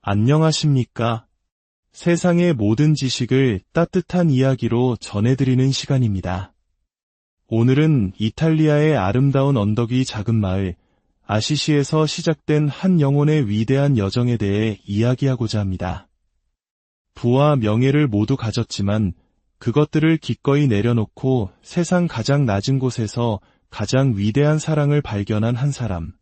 안녕하십니까? 세상의 모든 지식을 따뜻한 이야기로 전해드리는 시간입니다. 오늘은 이탈리아의 아름다운 언덕 위 작은 마을 아시시에서 시작된 한 영혼의 위대한 여정에 대해 이야기하고자 합니다. 부와 명예를 모두 가졌지만 그것들을 기꺼이 내려놓고 세상 가장 낮은 곳에서 가장 위대한 사랑을 발견한 한 사람.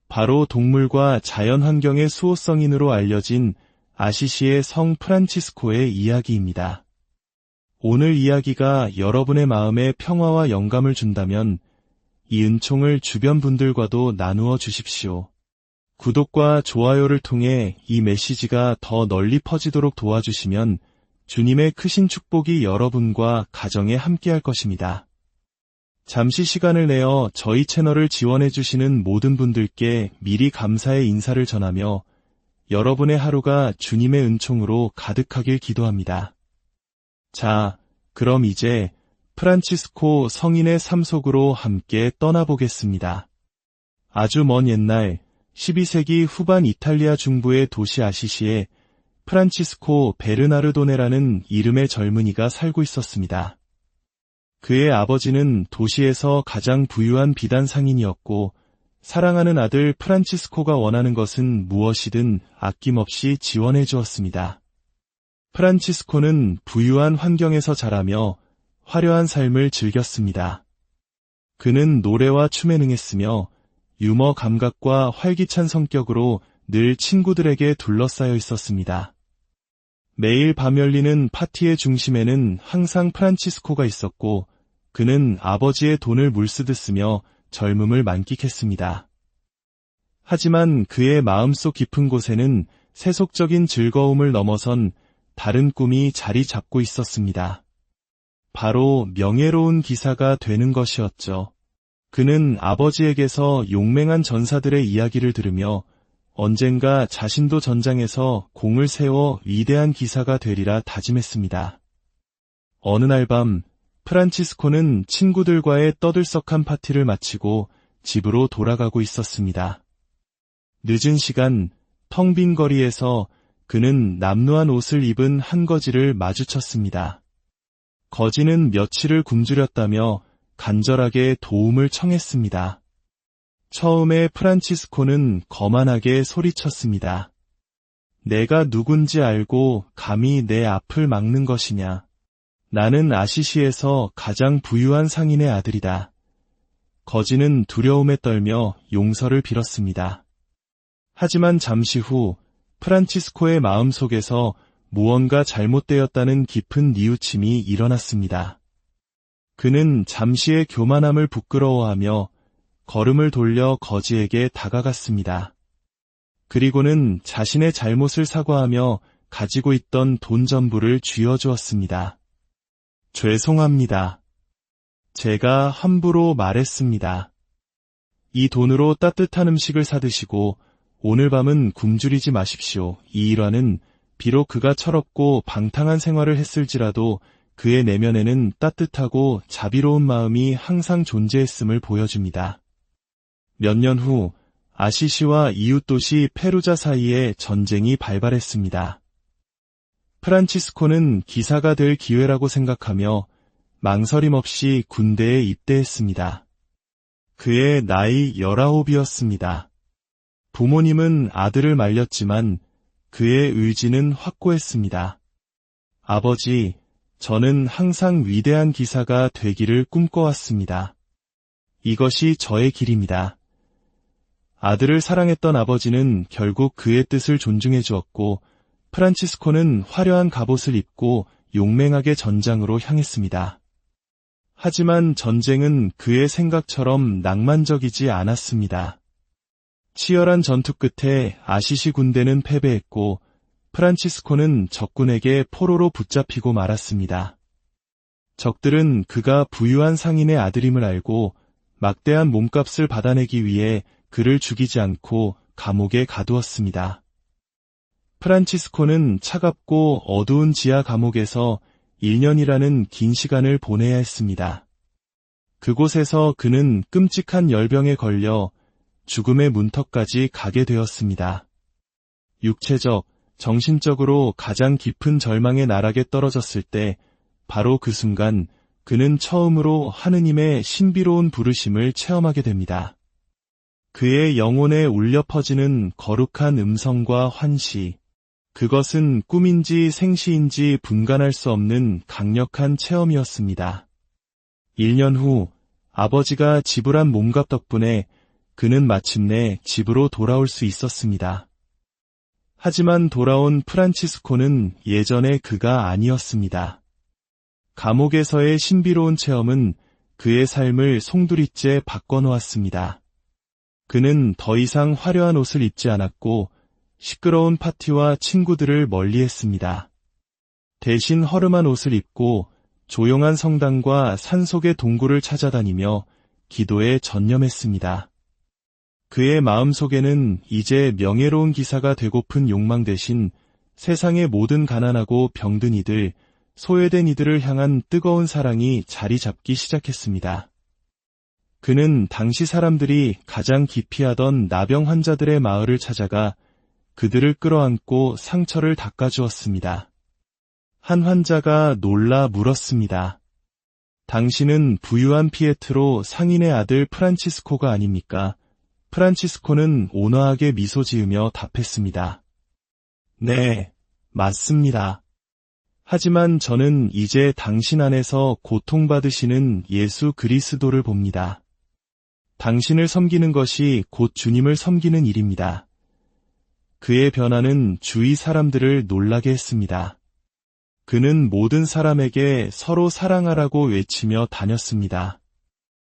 바로 동물과 자연환경의 수호성인으로 알려진 아시시의 성 프란치스코의 이야기입니다. 오늘 이야기가 여러분의 마음에 평화와 영감을 준다면 이 은총을 주변 분들과도 나누어 주십시오. 구독과 좋아요를 통해 이 메시지가 더 널리 퍼지도록 도와주시면 주님의 크신 축복이 여러분과 가정에 함께할 것입니다. 잠시 시간을 내어 저희 채널을 지원해주시는 모든 분들께 미리 감사의 인사를 전하며 여러분의 하루가 주님의 은총으로 가득하길 기도합니다. 자, 그럼 이제 프란치스코 성인의 삶 속으로 함께 떠나보겠습니다. 아주 먼 옛날 12세기 후반 이탈리아 중부의 도시 아시시에 프란치스코 베르나르도네라는 이름의 젊은이가 살고 있었습니다. 그의 아버지는 도시에서 가장 부유한 비단 상인이었고 사랑하는 아들 프란치스코가 원하는 것은 무엇이든 아낌없이 지원해 주었습니다. 프란치스코는 부유한 환경에서 자라며 화려한 삶을 즐겼습니다. 그는 노래와 춤에 능했으며 유머 감각과 활기찬 성격으로 늘 친구들에게 둘러싸여 있었습니다. 매일 밤 열리는 파티의 중심에는 항상 프란치스코가 있었고 그는 아버지의 돈을 물쓰듯 쓰며 젊음을 만끽했습니다. 하지만 그의 마음속 깊은 곳에는 세속적인 즐거움을 넘어선 다른 꿈이 자리 잡고 있었습니다. 바로 명예로운 기사가 되는 것이었죠. 그는 아버지에게서 용맹한 전사들의 이야기를 들으며 언젠가 자신도 전장에서 공을 세워 위대한 기사가 되리라 다짐했습니다. 어느 날 밤 프란치스코는 친구들과의 떠들썩한 파티를 마치고 집으로 돌아가고 있었습니다. 늦은 시간 텅 빈 거리에서 그는 남루한 옷을 입은 한 거지를 마주쳤습니다. 거지는 며칠을 굶주렸다며 간절하게 도움을 청했습니다. 처음에 프란치스코는 거만하게 소리쳤습니다. 내가 누군지 알고 감히 내 앞을 막는 것이냐. 나는 아시시에서 가장 부유한 상인의 아들이다. 거지는 두려움에 떨며 용서를 빌었습니다. 하지만 잠시 후 프란치스코의 마음속에서 무언가 잘못되었다는 깊은 뉘우침이 일어났습니다. 그는 잠시의 교만함을 부끄러워하며 걸음을 돌려 거지에게 다가갔습니다. 그리고는 자신의 잘못을 사과하며 가지고 있던 돈 전부를 쥐어주었습니다. 죄송합니다. 제가 함부로 말했습니다. 이 돈으로 따뜻한 음식을 사드시고 오늘 밤은 굶주리지 마십시오. 이 일화는 비록 그가 철없고 방탕한 생활을 했을지라도 그의 내면에는 따뜻하고 자비로운 마음이 항상 존재했음을 보여줍니다. 몇 년 후 아시시와 이웃도시 페루자 사이에 전쟁이 발발했습니다. 프란치스코는 기사가 될 기회라고 생각하며 망설임 없이 군대에 입대했습니다. 그의 나이 19이었습니다. 부모님은 아들을 말렸지만 그의 의지는 확고했습니다. 아버지, 저는 항상 위대한 기사가 되기를 꿈꿔왔습니다. 이것이 저의 길입니다. 아들을 사랑했던 아버지는 결국 그의 뜻을 존중해 주었고 프란치스코는 화려한 갑옷을 입고 용맹하게 전장으로 향했습니다. 하지만 전쟁은 그의 생각처럼 낭만적이지 않았습니다. 치열한 전투 끝에 아시시 군대는 패배했고 프란치스코는 적군에게 포로로 붙잡히고 말았습니다. 적들은 그가 부유한 상인의 아들임을 알고 막대한 몸값을 받아내기 위해 그를 죽이지 않고 감옥에 가두었습니다. 프란치스코는 차갑고 어두운 지하 감옥에서 1년이라는 긴 시간을 보내야 했습니다. 그곳에서 그는 끔찍한 열병에 걸려 죽음의 문턱까지 가게 되었습니다. 육체적, 정신적으로 가장 깊은 절망의 나락에 떨어졌을 때 바로 그 순간 그는 처음으로 하느님의 신비로운 부르심을 체험하게 됩니다. 그의 영혼에 울려 퍼지는 거룩한 음성과 환시, 그것은 꿈인지 생시인지 분간할 수 없는 강력한 체험이었습니다. 1년 후 아버지가 지불한 몸값 덕분에 그는 마침내 집으로 돌아올 수 있었습니다. 하지만 돌아온 프란치스코는 예전의 그가 아니었습니다. 감옥에서의 신비로운 체험은 그의 삶을 송두리째 바꿔놓았습니다. 그는 더 이상 화려한 옷을 입지 않았고 시끄러운 파티와 친구들을 멀리했습니다. 대신 허름한 옷을 입고 조용한 성당과 산속의 동굴을 찾아다니며 기도에 전념했습니다. 그의 마음속에는 이제 명예로운 기사가 되고픈 욕망 대신 세상의 모든 가난하고 병든 이들, 소외된 이들을 향한 뜨거운 사랑이 자리 잡기 시작했습니다. 그는 당시 사람들이 가장 기피하던 나병 환자들의 마을을 찾아가 그들을 끌어안고 상처를 닦아주었습니다. 한 환자가 놀라 물었습니다. 당신은 부유한 피에트로 상인의 아들 프란치스코가 아닙니까? 프란치스코는 온화하게 미소 지으며 답했습니다. 네, 맞습니다. 하지만 저는 이제 당신 안에서 고통받으시는 예수 그리스도를 봅니다. 당신을 섬기는 것이 곧 주님을 섬기는 일입니다. 그의 변화는 주위 사람들을 놀라게 했습니다. 그는 모든 사람에게 서로 사랑하라고 외치며 다녔습니다.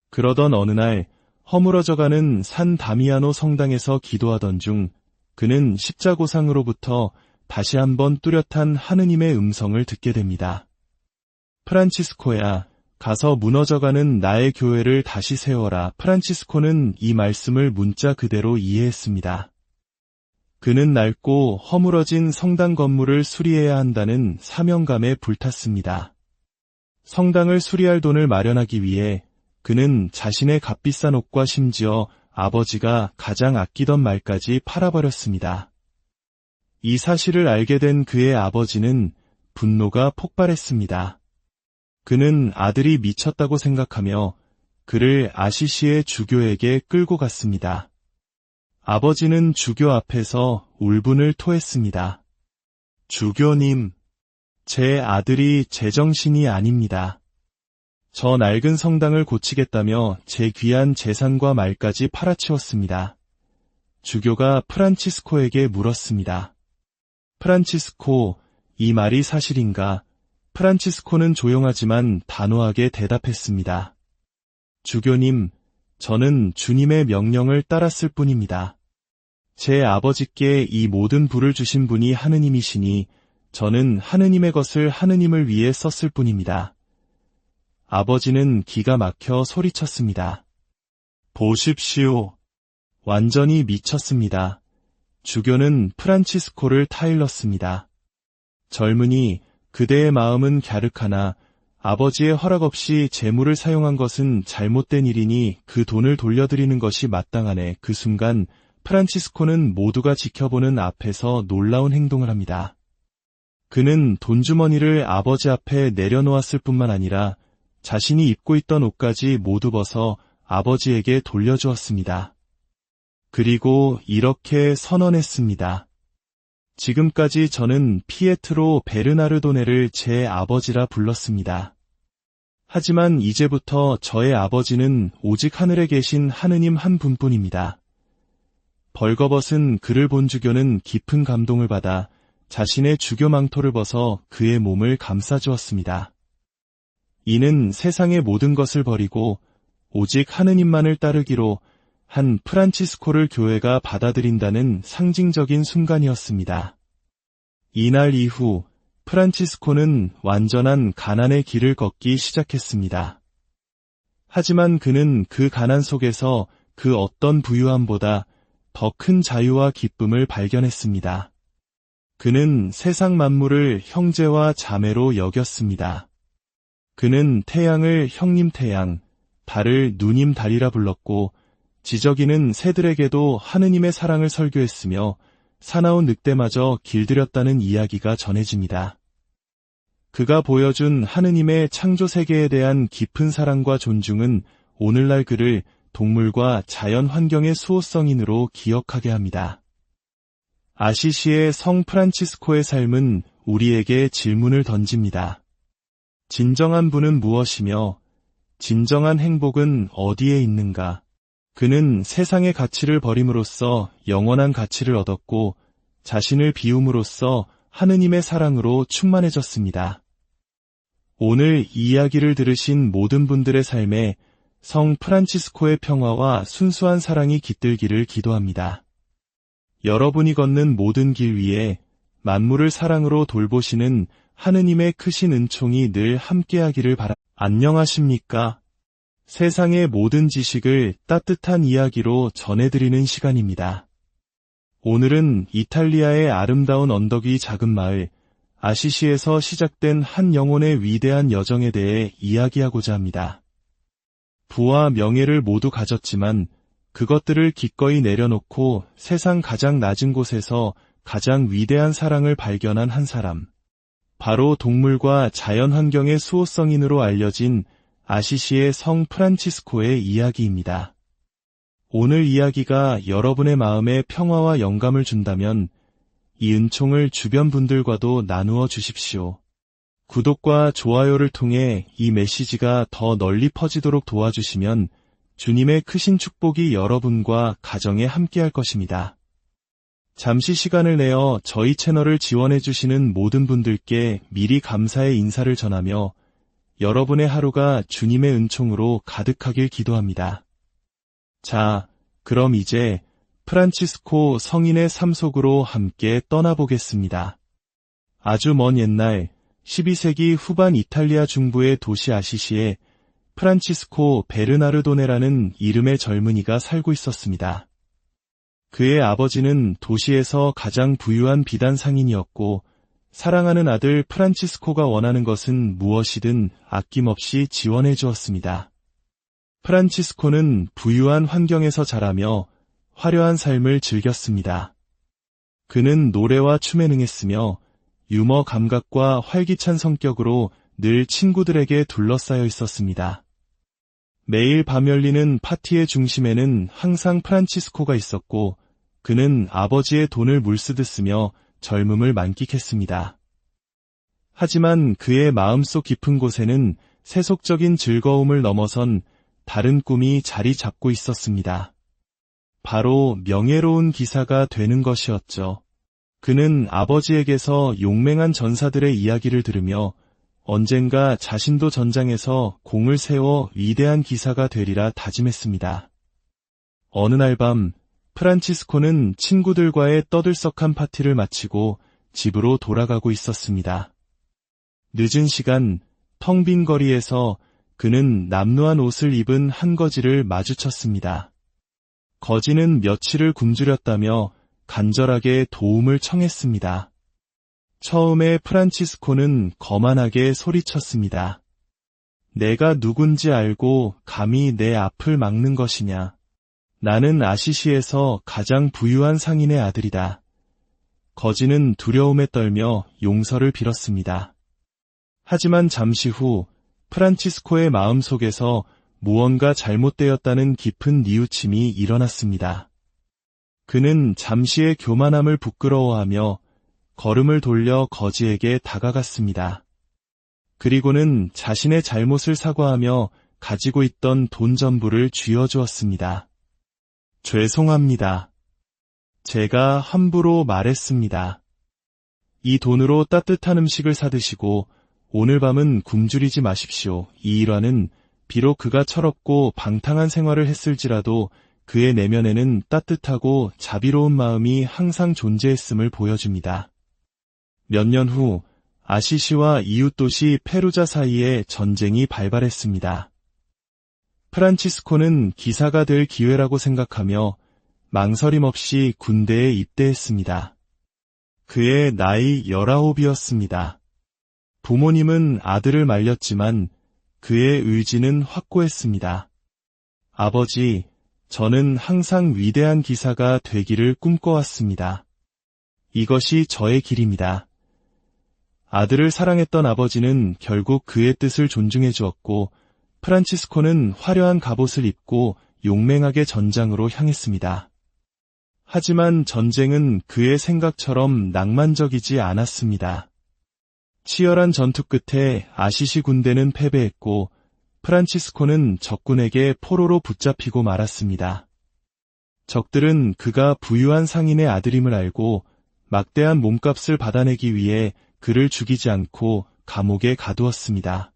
그러던 어느 날 허물어져가는 산 다미아노 성당에서 기도하던 중 그는 십자고상으로부터 다시 한번 뚜렷한 하느님의 음성을 듣게 됩니다. 프란치스코야, 가서 무너져가는 나의 교회를 다시 세워라. 프란치스코는 이 말씀을 문자 그대로 이해했습니다. 그는 낡고 허물어진 성당 건물을 수리해야 한다는 사명감에 불탔습니다. 성당을 수리할 돈을 마련하기 위해 그는 자신의 값비싼 옷과 심지어 아버지가 가장 아끼던 말까지 팔아버렸습니다. 이 사실을 알게 된 그의 아버지는 분노가 폭발했습니다. 그는 아들이 미쳤다고 생각하며 그를 아시시의 주교에게 끌고 갔습니다. 아버지는 주교 앞에서 울분을 토했습니다. 주교님, 제 아들이 제정신이 아닙니다. 저 낡은 성당을 고치겠다며 제 귀한 재산과 말까지 팔아치웠습니다. 주교가 프란치스코에게 물었습니다. 프란치스코, 이 말이 사실인가? 프란치스코는 조용하지만 단호하게 대답했습니다. 주교님, 저는 주님의 명령을 따랐을 뿐입니다. 제 아버지께 이 모든 부를 주신 분이 하느님이시니 저는 하느님의 것을 하느님을 위해 썼을 뿐입니다. 아버지는 기가 막혀 소리쳤습니다. 보십시오. 완전히 미쳤습니다. 주교는 프란치스코를 타일렀습니다. 젊은이, 그대의 마음은 갸륵하나 아버지의 허락 없이 재물을 사용한 것은 잘못된 일이니 그 돈을 돌려드리는 것이 마땅하네. 그 순간 프란치스코는 모두가 지켜보는 앞에서 놀라운 행동을 합니다. 그는 돈주머니를 아버지 앞에 내려놓았을 뿐만 아니라 자신이 입고 있던 옷까지 모두 벗어 아버지에게 돌려주었습니다. 그리고 이렇게 선언했습니다. 지금까지 저는 피에트로 베르나르도네를 제 아버지라 불렀습니다. 하지만 이제부터 저의 아버지는 오직 하늘에 계신 하느님 한 분뿐입니다. 벌거벗은 그를 본 주교는 깊은 감동을 받아 자신의 주교 망토를 벗어 그의 몸을 감싸주었습니다. 이는 세상의 모든 것을 버리고 오직 하느님만을 따르기로 한 프란치스코를 교회가 받아들인다는 상징적인 순간이었습니다. 이날 이후 프란치스코는 완전한 가난의 길을 걷기 시작했습니다. 하지만 그는 그 가난 속에서 그 어떤 부유함보다 더 큰 자유와 기쁨을 발견했습니다. 그는 세상 만물을 형제와 자매로 여겼습니다. 그는 태양을 형님 태양, 달을 누님 달이라 불렀고 지저귀는 새들에게도 하느님의 사랑을 설교했으며 사나운 늑대마저 길들였다는 이야기가 전해집니다. 그가 보여준 하느님의 창조 세계에 대한 깊은 사랑과 존중은 오늘날 그를 동물과 자연 환경의 수호성인으로 기억하게 합니다. 아시시의 성 프란치스코의 삶은 우리에게 질문을 던집니다. 진정한 부는 무엇이며 진정한 행복은 어디에 있는가? 그는 세상의 가치를 버림으로써 영원한 가치를 얻었고 자신을 비움으로써 하느님의 사랑으로 충만해졌습니다. 오늘 이 이야기를 들으신 모든 분들의 삶에 성 프란치스코의 평화와 순수한 사랑이 깃들기를 기도합니다. 여러분이 걷는 모든 길 위에 만물을 사랑으로 돌보시는 하느님의 크신 은총이 늘 함께하기를 바랍니다. 안녕하십니까? 세상의 모든 지식을 따뜻한 이야기로 전해드리는 시간입니다. 오늘은 이탈리아의 아름다운 언덕이 작은 마을 아시시에서 시작된 한 영혼의 위대한 여정에 대해 이야기하고자 합니다. 부와 명예를 모두 가졌지만 그것들을 기꺼이 내려놓고 세상 가장 낮은 곳에서 가장 위대한 사랑을 발견한 한 사람. 바로 동물과 자연 환경의 수호성인으로 알려진 아시시의 성 프란치스코의 이야기입니다. 오늘 이야기가 여러분의 마음에 평화와 영감을 준다면 이 은총을 주변 분들과도 나누어 주십시오. 구독과 좋아요를 통해 이 메시지가 더 널리 퍼지도록 도와주시면 주님의 크신 축복이 여러분과 가정에 함께할 것입니다. 잠시 시간을 내어 저희 채널을 지원해주시는 모든 분들께 미리 감사의 인사를 전하며 여러분의 하루가 주님의 은총으로 가득하길 기도합니다. 자, 그럼 이제 프란치스코 성인의 삶 속으로 함께 떠나보겠습니다. 아주 먼 옛날 12세기 후반 이탈리아 중부의 도시 아시시에 프란치스코 베르나르도네라는 이름의 젊은이가 살고 있었습니다. 그의 아버지는 도시에서 가장 부유한 비단 상인이었고 사랑하는 아들 프란치스코가 원하는 것은 무엇이든 아낌없이 지원해 주었습니다. 프란치스코는 부유한 환경에서 자라며 화려한 삶을 즐겼습니다. 그는 노래와 춤에 능했으며 유머 감각과 활기찬 성격으로 늘 친구들에게 둘러싸여 있었습니다. 매일 밤 열리는 파티의 중심에는 항상 프란치스코가 있었고 그는 아버지의 돈을 물쓰듯 쓰며 젊음을 만끽했습니다. 하지만 그의 마음속 깊은 곳에는 세속적인 즐거움을 넘어선 다른 꿈이 자리 잡고 있었습니다. 바로 명예로운 기사가 되는 것이었죠. 그는 아버지에게서 용맹한 전사들의 이야기를 들으며 언젠가 자신도 전장에서 공을 세워 위대한 기사가 되리라 다짐했습니다. 어느 날 밤 프란치스코는 친구들과의 떠들썩한 파티를 마치고 집으로 돌아가고 있었습니다. 늦은 시간 텅 빈 거리에서 그는 남루한 옷을 입은 한 거지를 마주쳤습니다. 거지는 며칠을 굶주렸다며 간절하게 도움을 청했습니다. 처음에 프란치스코는 거만하게 소리쳤습니다. 내가 누군지 알고 감히 내 앞을 막는 것이냐. 나는 아시시에서 가장 부유한 상인의 아들이다. 거지는 두려움에 떨며 용서를 빌었습니다. 하지만 잠시 후 프란치스코의 마음속에서 무언가 잘못되었다는 깊은 뉘우침이 일어났습니다. 그는 잠시의 교만함을 부끄러워하며 걸음을 돌려 거지에게 다가갔습니다. 그리고는 자신의 잘못을 사과하며 가지고 있던 돈 전부를 쥐어주었습니다. 죄송합니다. 제가 함부로 말했습니다. 이 돈으로 따뜻한 음식을 사드시고 오늘 밤은 굶주리지 마십시오. 이 일화는 비록 그가 철없고 방탕한 생활을 했을지라도 그의 내면에는 따뜻하고 자비로운 마음이 항상 존재했음을 보여줍니다. 몇 년 후 아시시와 이웃도시 페루자 사이에 전쟁이 발발했습니다. 프란치스코는 기사가 될 기회라고 생각하며 망설임 없이 군대에 입대했습니다. 그의 나이 19이었습니다. 부모님은 아들을 말렸지만 그의 의지는 확고했습니다. 아버지, 저는 항상 위대한 기사가 되기를 꿈꿔왔습니다. 이것이 저의 길입니다. 아들을 사랑했던 아버지는 결국 그의 뜻을 존중해 주었고 프란치스코는 화려한 갑옷을 입고 용맹하게 전장으로 향했습니다. 하지만 전쟁은 그의 생각처럼 낭만적이지 않았습니다. 치열한 전투 끝에 아시시 군대는 패배했고 프란치스코는 적군에게 포로로 붙잡히고 말았습니다. 적들은 그가 부유한 상인의 아들임을 알고 막대한 몸값을 받아내기 위해 그를 죽이지 않고 감옥에 가두었습니다.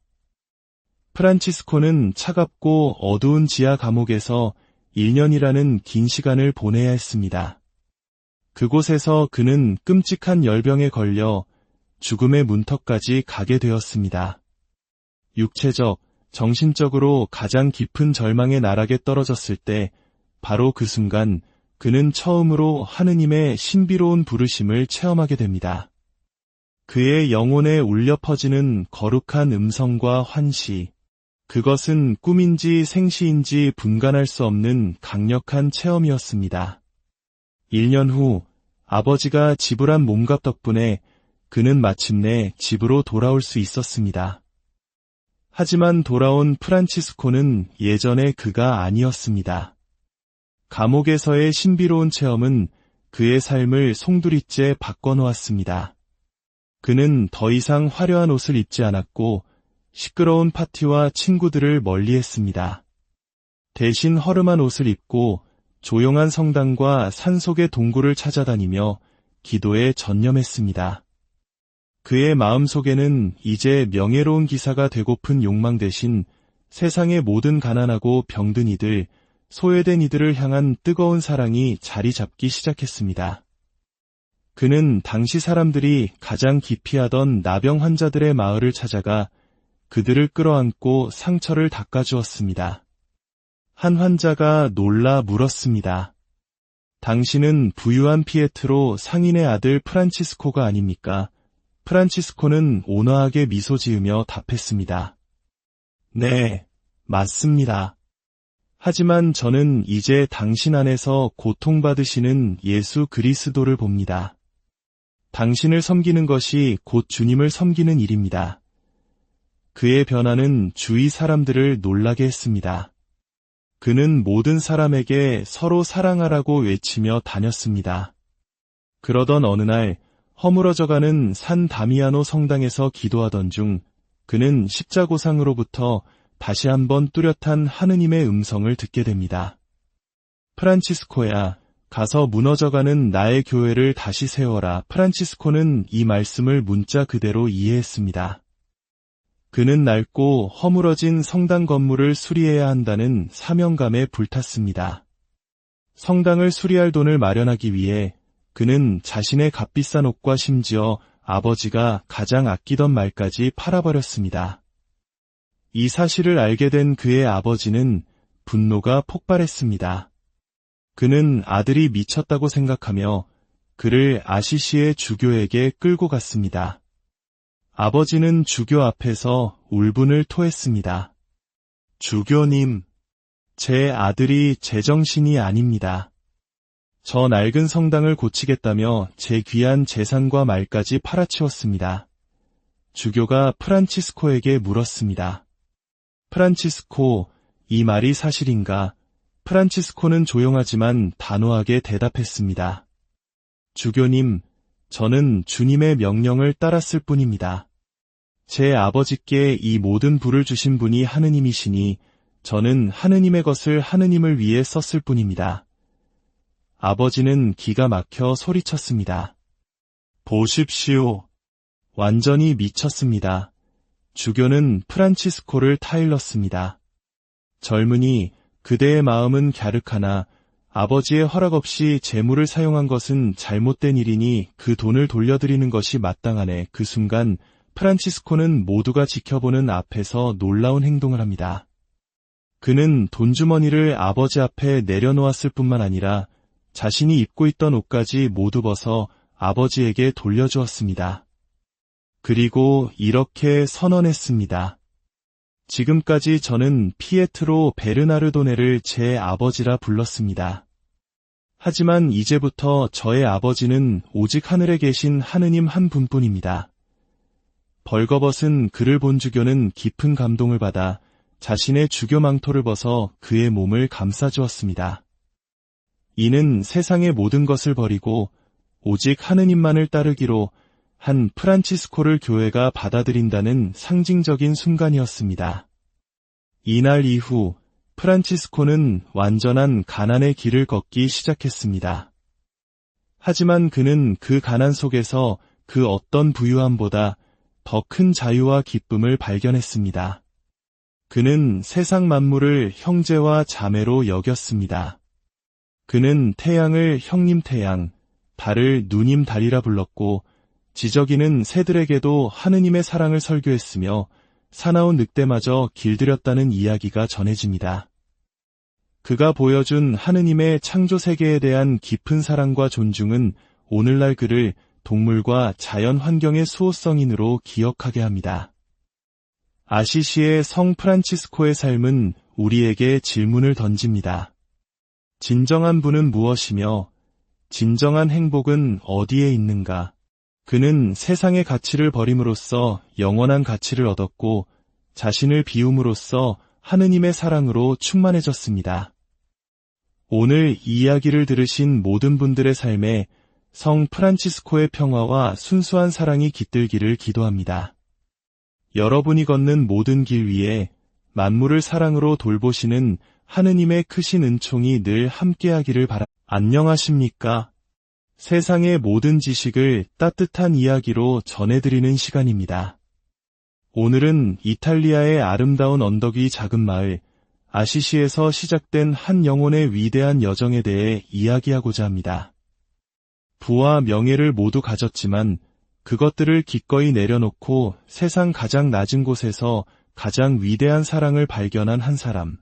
프란치스코는 차갑고 어두운 지하 감옥에서 1년이라는 긴 시간을 보내야 했습니다. 그곳에서 그는 끔찍한 열병에 걸려 죽음의 문턱까지 가게 되었습니다. 육체적, 정신적으로 가장 깊은 절망의 나락에 떨어졌을 때 바로 그 순간 그는 처음으로 하느님의 신비로운 부르심을 체험하게 됩니다. 그의 영혼에 울려 퍼지는 거룩한 음성과 환시, 그것은 꿈인지 생시인지 분간할 수 없는 강력한 체험이었습니다. 1년 후 아버지가 지불한 몸값 덕분에 그는 마침내 집으로 돌아올 수 있었습니다. 하지만 돌아온 프란치스코는 예전의 그가 아니었습니다. 감옥에서의 신비로운 체험은 그의 삶을 송두리째 바꿔놓았습니다. 그는 더 이상 화려한 옷을 입지 않았고 시끄러운 파티와 친구들을 멀리했습니다. 대신 허름한 옷을 입고 조용한 성당과 산속의 동굴을 찾아다니며 기도에 전념했습니다. 그의 마음속에는 이제 명예로운 기사가 되고픈 욕망 대신 세상의 모든 가난하고 병든 이들, 소외된 이들을 향한 뜨거운 사랑이 자리 잡기 시작했습니다. 그는 당시 사람들이 가장 기피하던 나병 환자들의 마을을 찾아가 그들을 끌어안고 상처를 닦아주었습니다. 한 환자가 놀라 물었습니다. 당신은 부유한 피에트로 상인의 아들 프란치스코가 아닙니까? 프란치스코는 온화하게 미소 지으며 답했습니다. 네, 맞습니다. 하지만 저는 이제 당신 안에서 고통받으시는 예수 그리스도를 봅니다. 당신을 섬기는 것이 곧 주님을 섬기는 일입니다. 그의 변화는 주위 사람들을 놀라게 했습니다. 그는 모든 사람에게 서로 사랑하라고 외치며 다녔습니다. 그러던 어느 날 허물어져가는 산 다미아노 성당에서 기도하던 중 그는 십자고상으로부터 다시 한번 뚜렷한 하느님의 음성을 듣게 됩니다. 프란치스코야, 가서 무너져가는 나의 교회를 다시 세워라. 프란치스코는 이 말씀을 문자 그대로 이해했습니다. 그는 낡고 허물어진 성당 건물을 수리해야 한다는 사명감에 불탔습니다. 성당을 수리할 돈을 마련하기 위해 그는 자신의 값비싼 옷과 심지어 아버지가 가장 아끼던 말까지 팔아버렸습니다. 이 사실을 알게 된 그의 아버지는 분노가 폭발했습니다. 그는 아들이 미쳤다고 생각하며 그를 아시시의 주교에게 끌고 갔습니다. 아버지는 주교 앞에서 울분을 토했습니다. 주교님, 제 아들이 제정신이 아닙니다. 저 낡은 성당을 고치겠다며 제 귀한 재산과 말까지 팔아치웠습니다. 주교가 프란치스코에게 물었습니다. 프란치스코, 이 말이 사실인가? 프란치스코는 조용하지만 단호하게 대답했습니다. 주교님, 저는 주님의 명령을 따랐을 뿐입니다. 제 아버지께 이 모든 부를 주신 분이 하느님이시니 저는 하느님의 것을 하느님을 위해 썼을 뿐입니다. 아버지는 기가 막혀 소리쳤습니다. 보십시오. 완전히 미쳤습니다. 주교는 프란치스코를 타일렀습니다. 젊은이, 그대의 마음은 갸륵하나 아버지의 허락 없이 재물을 사용한 것은 잘못된 일이니 그 돈을 돌려드리는 것이 마땅하네. 그 순간 프란치스코는 모두가 지켜보는 앞에서 놀라운 행동을 합니다. 그는 돈주머니를 아버지 앞에 내려놓았을 뿐만 아니라 자신이 입고 있던 옷까지 모두 벗어 아버지에게 돌려주었습니다. 그리고 이렇게 선언했습니다. 지금까지 저는 피에트로 베르나르도네를 제 아버지라 불렀습니다. 하지만 이제부터 저의 아버지는 오직 하늘에 계신 하느님 한 분뿐입니다. 벌거벗은 그를 본 주교는 깊은 감동을 받아 자신의 주교 망토를 벗어 그의 몸을 감싸주었습니다. 이는 세상의 모든 것을 버리고 오직 하느님만을 따르기로 한 프란치스코를 교회가 받아들인다는 상징적인 순간이었습니다. 이날 이후 프란치스코는 완전한 가난의 길을 걷기 시작했습니다. 하지만 그는 그 가난 속에서 그 어떤 부유함보다 더 큰 자유와 기쁨을 발견했습니다. 그는 세상 만물을 형제와 자매로 여겼습니다. 그는 태양을 형님 태양, 달을 누님 달이라 불렀고 지저귀는 새들에게도 하느님의 사랑을 설교했으며 사나운 늑대마저 길들였다는 이야기가 전해집니다. 그가 보여준 하느님의 창조 세계에 대한 깊은 사랑과 존중은 오늘날 그를 동물과 자연 환경의 수호성인으로 기억하게 합니다. 아시시의 성 프란치스코의 삶은 우리에게 질문을 던집니다. 진정한 부는 무엇이며 진정한 행복은 어디에 있는가? 그는 세상의 가치를 버림으로써 영원한 가치를 얻었고 자신을 비움으로써 하느님의 사랑으로 충만해졌습니다. 오늘 이 이야기를 들으신 모든 분들의 삶에 성 프란치스코의 평화와 순수한 사랑이 깃들기를 기도합니다. 여러분이 걷는 모든 길 위에 만물을 사랑으로 돌보시는 하느님의 크신 은총이 늘 함께하기를 바랍니다. 안녕하십니까? 세상의 모든 지식을 따뜻한 이야기로 전해드리는 시간입니다. 오늘은 이탈리아의 아름다운 언덕 위 작은 마을 아시시에서 시작된 한 영혼의 위대한 여정에 대해 이야기하고자 합니다. 부와 명예를 모두 가졌지만 그것들을 기꺼이 내려놓고 세상 가장 낮은 곳에서 가장 위대한 사랑을 발견한 한 사람.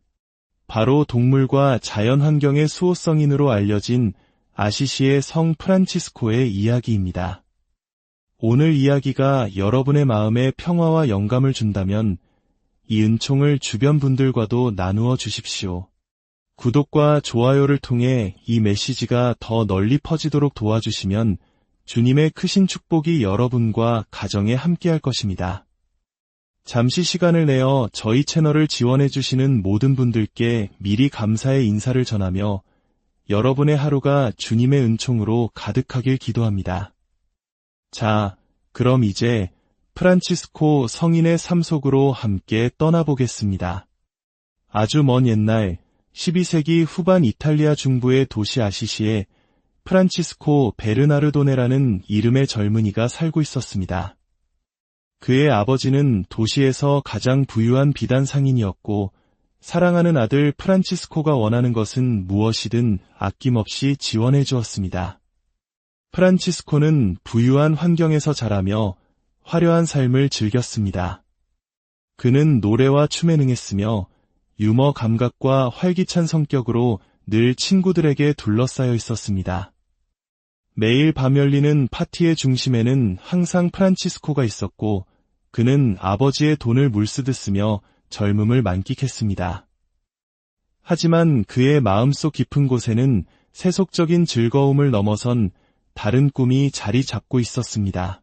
바로 동물과 자연 환경의 수호성인으로 알려진 아시시의 성 프란치스코의 이야기입니다. 오늘 이야기가 여러분의 마음에 평화와 영감을 준다면 이 은총을 주변 분들과도 나누어 주십시오. 구독과 좋아요를 통해 이 메시지가 더 널리 퍼지도록 도와주시면 주님의 크신 축복이 여러분과 가정에 함께할 것입니다. 잠시 시간을 내어 저희 채널을 지원해주시는 모든 분들께 미리 감사의 인사를 전하며 여러분의 하루가 주님의 은총으로 가득하길 기도합니다. 자, 그럼 이제 프란치스코 성인의 삶 속으로 함께 떠나보겠습니다. 아주 먼 옛날 12세기 후반 이탈리아 중부의 도시 아시시에 프란치스코 베르나르도네라는 이름의 젊은이가 살고 있었습니다. 그의 아버지는 도시에서 가장 부유한 비단 상인이었고 사랑하는 아들 프란치스코가 원하는 것은 무엇이든 아낌없이 지원해 주었습니다. 프란치스코는 부유한 환경에서 자라며 화려한 삶을 즐겼습니다. 그는 노래와 춤에 능했으며 유머 감각과 활기찬 성격으로 늘 친구들에게 둘러싸여 있었습니다. 매일 밤 열리는 파티의 중심에는 항상 프란치스코가 있었고 그는 아버지의 돈을 물쓰듯 쓰며 젊음을 만끽했습니다. 하지만 그의 마음속 깊은 곳에는 세속적인 즐거움을 넘어선 다른 꿈이 자리 잡고 있었습니다.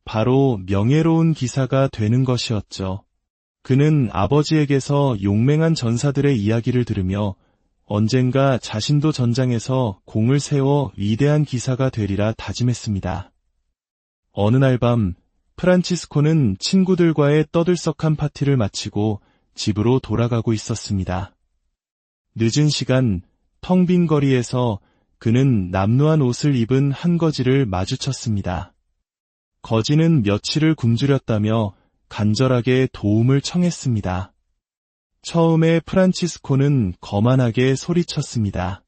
바로 명예로운 기사가 되는 것이었죠. 그는 아버지에게서 용맹한 전사들의 이야기를 들으며 언젠가 자신도 전장에서 공을 세워 위대한 기사가 되리라 다짐했습니다. 어느 날 밤 프란치스코는 친구들과의 떠들썩한 파티를 마치고 집으로 돌아가고 있었습니다. 늦은 시간 텅 빈 거리에서 그는 남루한 옷을 입은 한 거지를 마주쳤습니다. 거지는 며칠을 굶주렸다며 간절하게 도움을 청했습니다. 처음에 프란치스코는 거만하게 소리쳤습니다.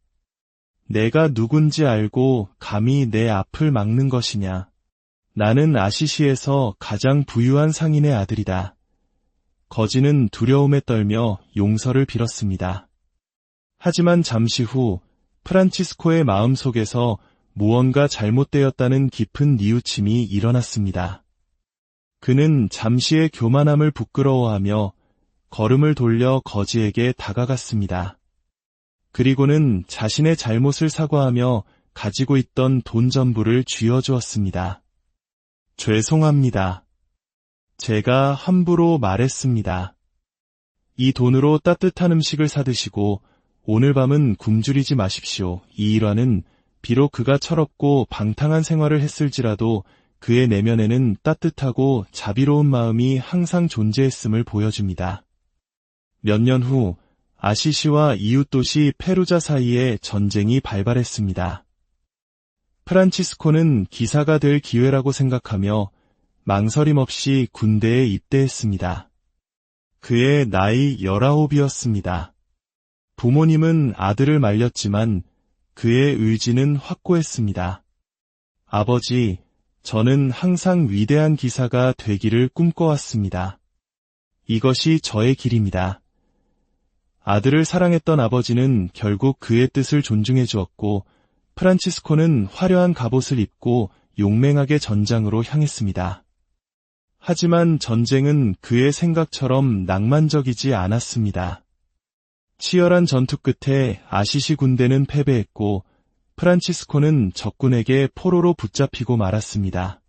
내가 누군지 알고 감히 내 앞을 막는 것이냐. 나는 아시시에서 가장 부유한 상인의 아들이다. 거지는 두려움에 떨며 용서를 빌었습니다. 하지만 잠시 후 프란치스코의 마음속에서 무언가 잘못되었다는 깊은 뉘우침이 일어났습니다. 그는 잠시의 교만함을 부끄러워하며 걸음을 돌려 거지에게 다가갔습니다. 그리고는 자신의 잘못을 사과하며 가지고 있던 돈 전부를 쥐어주었습니다. 죄송합니다. 제가 함부로 말했습니다. 이 돈으로 따뜻한 음식을 사드시고 오늘 밤은 굶주리지 마십시오. 이 일화는 비록 그가 철없고 방탕한 생활을 했을지라도 그의 내면에는 따뜻하고 자비로운 마음이 항상 존재했음을 보여줍니다. 몇 년 후 아시시와 이웃도시 페루자 사이에 전쟁이 발발했습니다. 프란치스코는 기사가 될 기회라고 생각하며 망설임 없이 군대에 입대했습니다. 그의 나이 19이었습니다. 부모님은 아들을 말렸지만 그의 의지는 확고했습니다. 아버지, 저는 항상 위대한 기사가 되기를 꿈꿔왔습니다. 이것이 저의 길입니다. 아들을 사랑했던 아버지는 결국 그의 뜻을 존중해 주었고 프란치스코는 화려한 갑옷을 입고 용맹하게 전장으로 향했습니다. 하지만 전쟁은 그의 생각처럼 낭만적이지 않았습니다. 치열한 전투 끝에 아시시 군대는 패배했고 프란치스코는 적군에게 포로로 붙잡히고 말았습니다.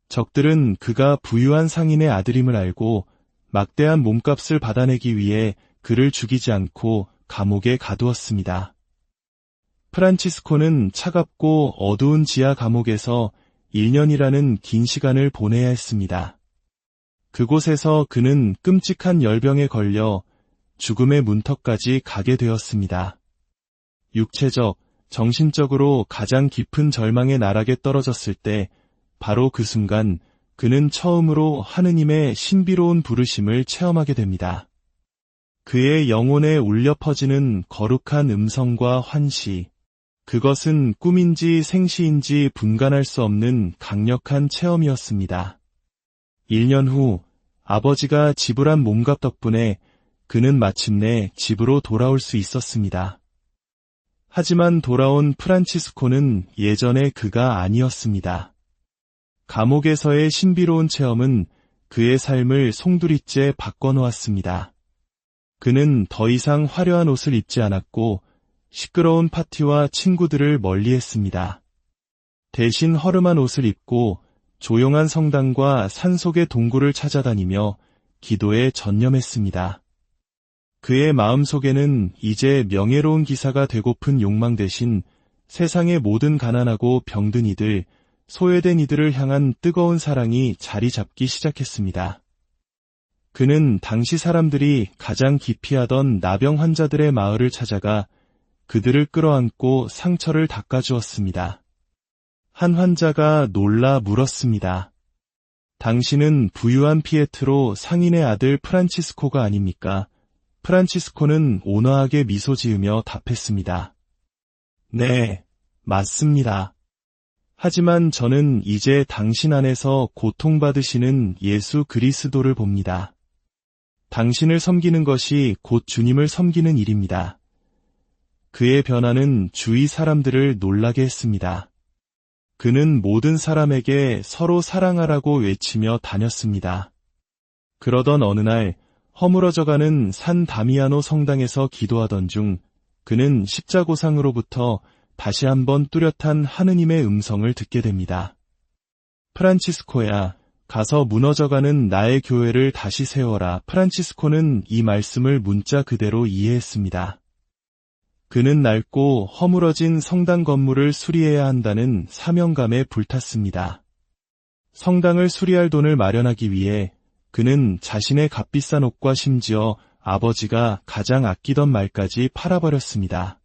적들은 그가 부유한 상인의 아들임을 알고 막대한 몸값을 받아내기 위해 그를 죽이지 않고 감옥에 가두었습니다. 프란치스코는 차갑고 어두운 지하 감옥에서 1년이라는 긴 시간을 보내야 했습니다. 그곳에서 그는 끔찍한 열병에 걸려 죽음의 문턱까지 가게 되었습니다. 육체적, 정신적으로 가장 깊은 절망의 나락에 떨어졌을 때 바로 그 순간 그는 처음으로 하느님의 신비로운 부르심을 체험하게 됩니다. 그의 영혼에 울려 퍼지는 거룩한 음성과 환시, 그것은 꿈인지 생시인지 분간할 수 없는 강력한 체험이었습니다. 1년 후 아버지가 지불한 몸값 덕분에 그는 마침내 집으로 돌아올 수 있었습니다. 하지만 돌아온 프란치스코는 예전의 그가 아니었습니다. 감옥에서의 신비로운 체험은 그의 삶을 송두리째 바꿔놓았습니다. 그는 더 이상 화려한 옷을 입지 않았고 시끄러운 파티와 친구들을 멀리했습니다. 대신 허름한 옷을 입고 조용한 성당과 산속의 동굴을 찾아다니며 기도에 전념했습니다. 그의 마음속에는 이제 명예로운 기사가 되고픈 욕망 대신 세상의 모든 가난하고 병든 이들, 소외된 이들을 향한 뜨거운 사랑이 자리 잡기 시작했습니다. 그는 당시 사람들이 가장 기피하던 나병 환자들의 마을을 찾아가 그들을 끌어안고 상처를 닦아주었습니다. 한 환자가 놀라 물었습니다. 당신은 부유한 피에트로 상인의 아들 프란치스코가 아닙니까? 프란치스코는 온화하게 미소 지으며 답했습니다. 네, 맞습니다. 하지만 저는 이제 당신 안에서 고통받으시는 예수 그리스도를 봅니다. 당신을 섬기는 것이 곧 주님을 섬기는 일입니다. 그의 변화는 주위 사람들을 놀라게 했습니다. 그는 모든 사람에게 서로 사랑하라고 외치며 다녔습니다. 그러던 어느 날 허물어져가는 산 다미아노 성당에서 기도하던 중 그는 십자고상으로부터 다시 한번 뚜렷한 하느님의 음성을 듣게 됩니다. 프란치스코야, 가서 무너져가는 나의 교회를 다시 세워라. 프란치스코는 이 말씀을 문자 그대로 이해했습니다. 그는 낡고 허물어진 성당 건물을 수리해야 한다는 사명감에 불탔습니다. 성당을 수리할 돈을 마련하기 위해 그는 자신의 값비싼 옷과 심지어 아버지가 가장 아끼던 말까지 팔아버렸습니다.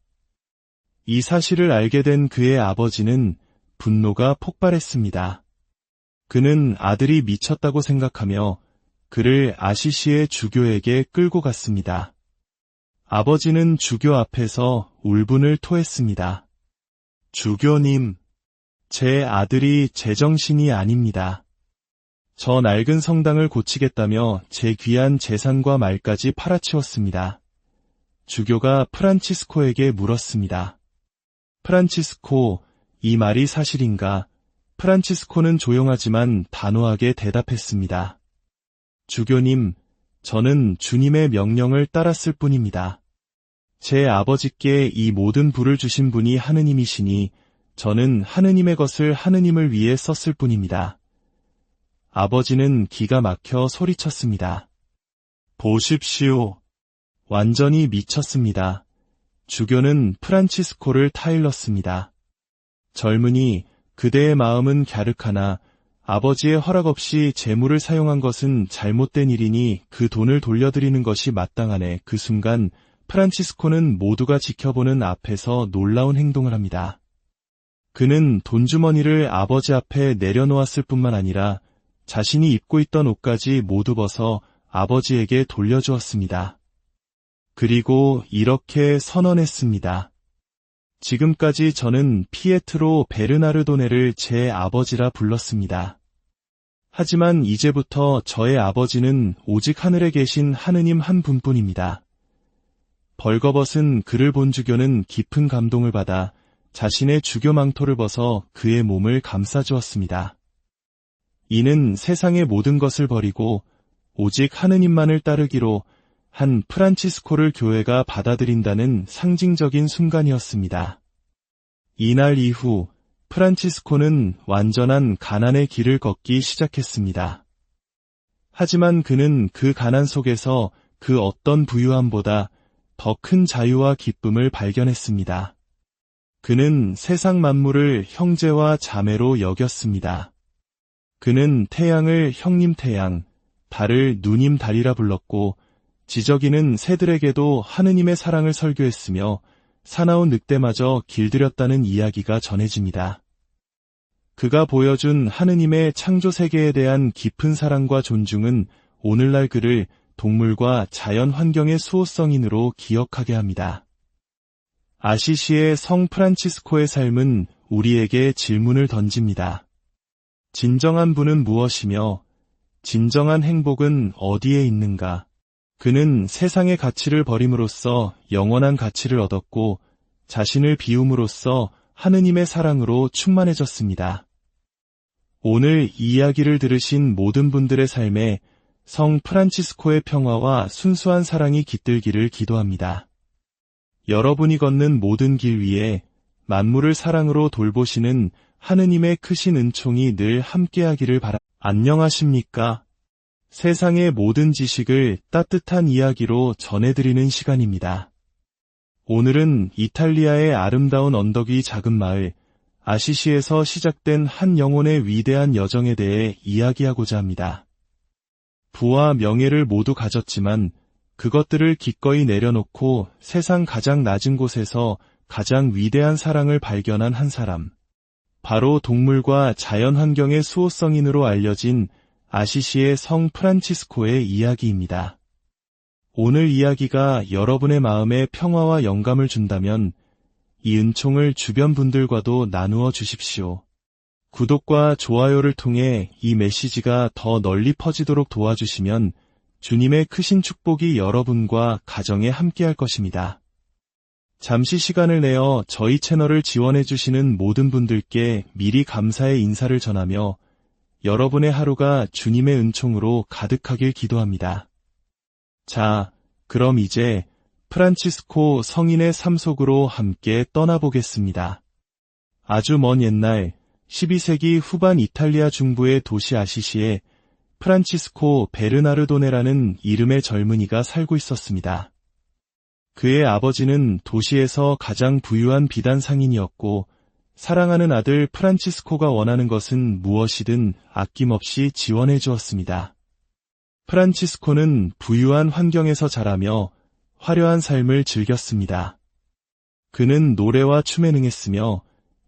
이 사실을 알게 된 그의 아버지는 분노가 폭발했습니다. 그는 아들이 미쳤다고 생각하며 그를 아시시의 주교에게 끌고 갔습니다. 아버지는 주교 앞에서 울분을 토했습니다. 주교님, 제 아들이 제정신이 아닙니다. 저 낡은 성당을 고치겠다며 제 귀한 재산과 말까지 팔아치웠습니다. 주교가 프란치스코에게 물었습니다. 프란치스코, 이 말이 사실인가? 프란치스코는 조용하지만 단호하게 대답했습니다. 주교님, 저는 주님의 명령을 따랐을 뿐입니다. 제 아버지께 이 모든 부를 주신 분이 하느님이시니 저는 하느님의 것을 하느님을 위해 썼을 뿐입니다. 아버지는 기가 막혀 소리쳤습니다. 보십시오. 완전히 미쳤습니다. 주교는 프란치스코를 타일렀습니다. 젊은이, 그대의 마음은 갸륵하나 아버지의 허락 없이 재물을 사용한 것은 잘못된 일이니 그 돈을 돌려드리는 것이 마땅하네. 그 순간 프란치스코는 모두가 지켜보는 앞에서 놀라운 행동을 합니다. 그는 돈주머니를 아버지 앞에 내려놓았을 뿐만 아니라 자신이 입고 있던 옷까지 모두 벗어 아버지에게 돌려주었습니다. 그리고 이렇게 선언했습니다. 지금까지 저는 피에트로 베르나르도네를 제 아버지라 불렀습니다. 하지만 이제부터 저의 아버지는 오직 하늘에 계신 하느님 한 분뿐입니다. 벌거벗은 그를 본 주교는 깊은 감동을 받아 자신의 주교 망토를 벗어 그의 몸을 감싸주었습니다. 이는 세상의 모든 것을 버리고 오직 하느님만을 따르기로 한 프란치스코를 교회가 받아들인다는 상징적인 순간이었습니다. 이날 이후 프란치스코는 완전한 가난의 길을 걷기 시작했습니다. 하지만 그는 그 가난 속에서 그 어떤 부유함보다 더 큰 자유와 기쁨을 발견했습니다. 그는 세상 만물을 형제와 자매로 여겼습니다. 그는 태양을 형님 태양, 달을 누님 달이라 불렀고 지저귀는 새들에게도 하느님의 사랑을 설교했으며 사나운 늑대마저 길들였다는 이야기가 전해집니다. 그가 보여준 하느님의 창조 세계에 대한 깊은 사랑과 존중은 오늘날 그를 동물과 자연 환경의 수호성인으로 기억하게 합니다. 아시시의 성 프란치스코의 삶은 우리에게 질문을 던집니다. 진정한 부는 무엇이며 진정한 행복은 어디에 있는가? 그는 세상의 가치를 버림으로써 영원한 가치를 얻었고 자신을 비움으로써 하느님의 사랑으로 충만해졌습니다. 오늘 이 이야기를 들으신 모든 분들의 삶에 성 프란치스코의 평화와 순수한 사랑이 깃들기를 기도합니다. 여러분이 걷는 모든 길 위에 만물을 사랑으로 돌보시는 하느님의 크신 은총이 늘 함께하기를 바랍니다. 안녕하십니까? 세상의 모든 지식을 따뜻한 이야기로 전해드리는 시간입니다. 오늘은 이탈리아의 아름다운 언덕 위 작은 마을 아시시에서 시작된 한 영혼의 위대한 여정에 대해 이야기하고자 합니다. 부와 명예를 모두 가졌지만 그것들을 기꺼이 내려놓고 세상 가장 낮은 곳에서 가장 위대한 사랑을 발견한 한 사람. 바로 동물과 자연 환경의 수호성인으로 알려진 아시시의 성 프란치스코의 이야기입니다. 오늘 이야기가 여러분의 마음에 평화와 영감을 준다면 이 은총을 주변 분들과도 나누어 주십시오. 구독과 좋아요를 통해 이 메시지가 더 널리 퍼지도록 도와주시면 주님의 크신 축복이 여러분과 가정에 함께할 것입니다. 잠시 시간을 내어 저희 채널을 지원해주시는 모든 분들께 미리 감사의 인사를 전하며 여러분의 하루가 주님의 은총으로 가득하길 기도합니다. 자, 그럼 이제 프란치스코 성인의 삶 속으로 함께 떠나보겠습니다. 아주 먼 옛날 12세기 후반 이탈리아 중부의 도시 아시시에 프란치스코 베르나르도네라는 이름의 젊은이가 살고 있었습니다. 그의 아버지는 도시에서 가장 부유한 비단 상인이었고 사랑하는 아들 프란치스코가 원하는 것은 무엇이든 아낌없이 지원해 주었습니다. 프란치스코는 부유한 환경에서 자라며 화려한 삶을 즐겼습니다. 그는 노래와 춤에 능했으며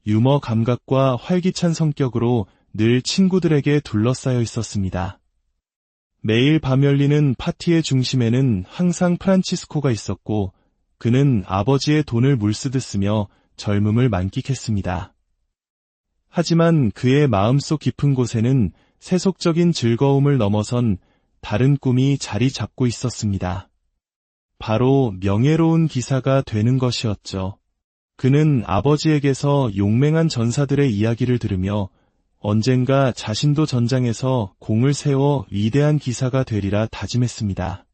유머 감각과 활기찬 성격으로 늘 친구들에게 둘러싸여 있었습니다. 매일 밤 열리는 파티의 중심에는 항상 프란치스코가 있었고 그는 아버지의 돈을 물쓰듯 쓰며 젊음을 만끽했습니다. 하지만 그의 마음속 깊은 곳에는 세속적인 즐거움을 넘어선 다른 꿈이 자리 잡고 있었습니다. 바로 명예로운 기사가 되는 것이었죠. 그는 아버지에게서 용맹한 전사들의 이야기를 들으며 언젠가 자신도 전장에서 공을 세워 위대한 기사가 되리라 다짐했습니다.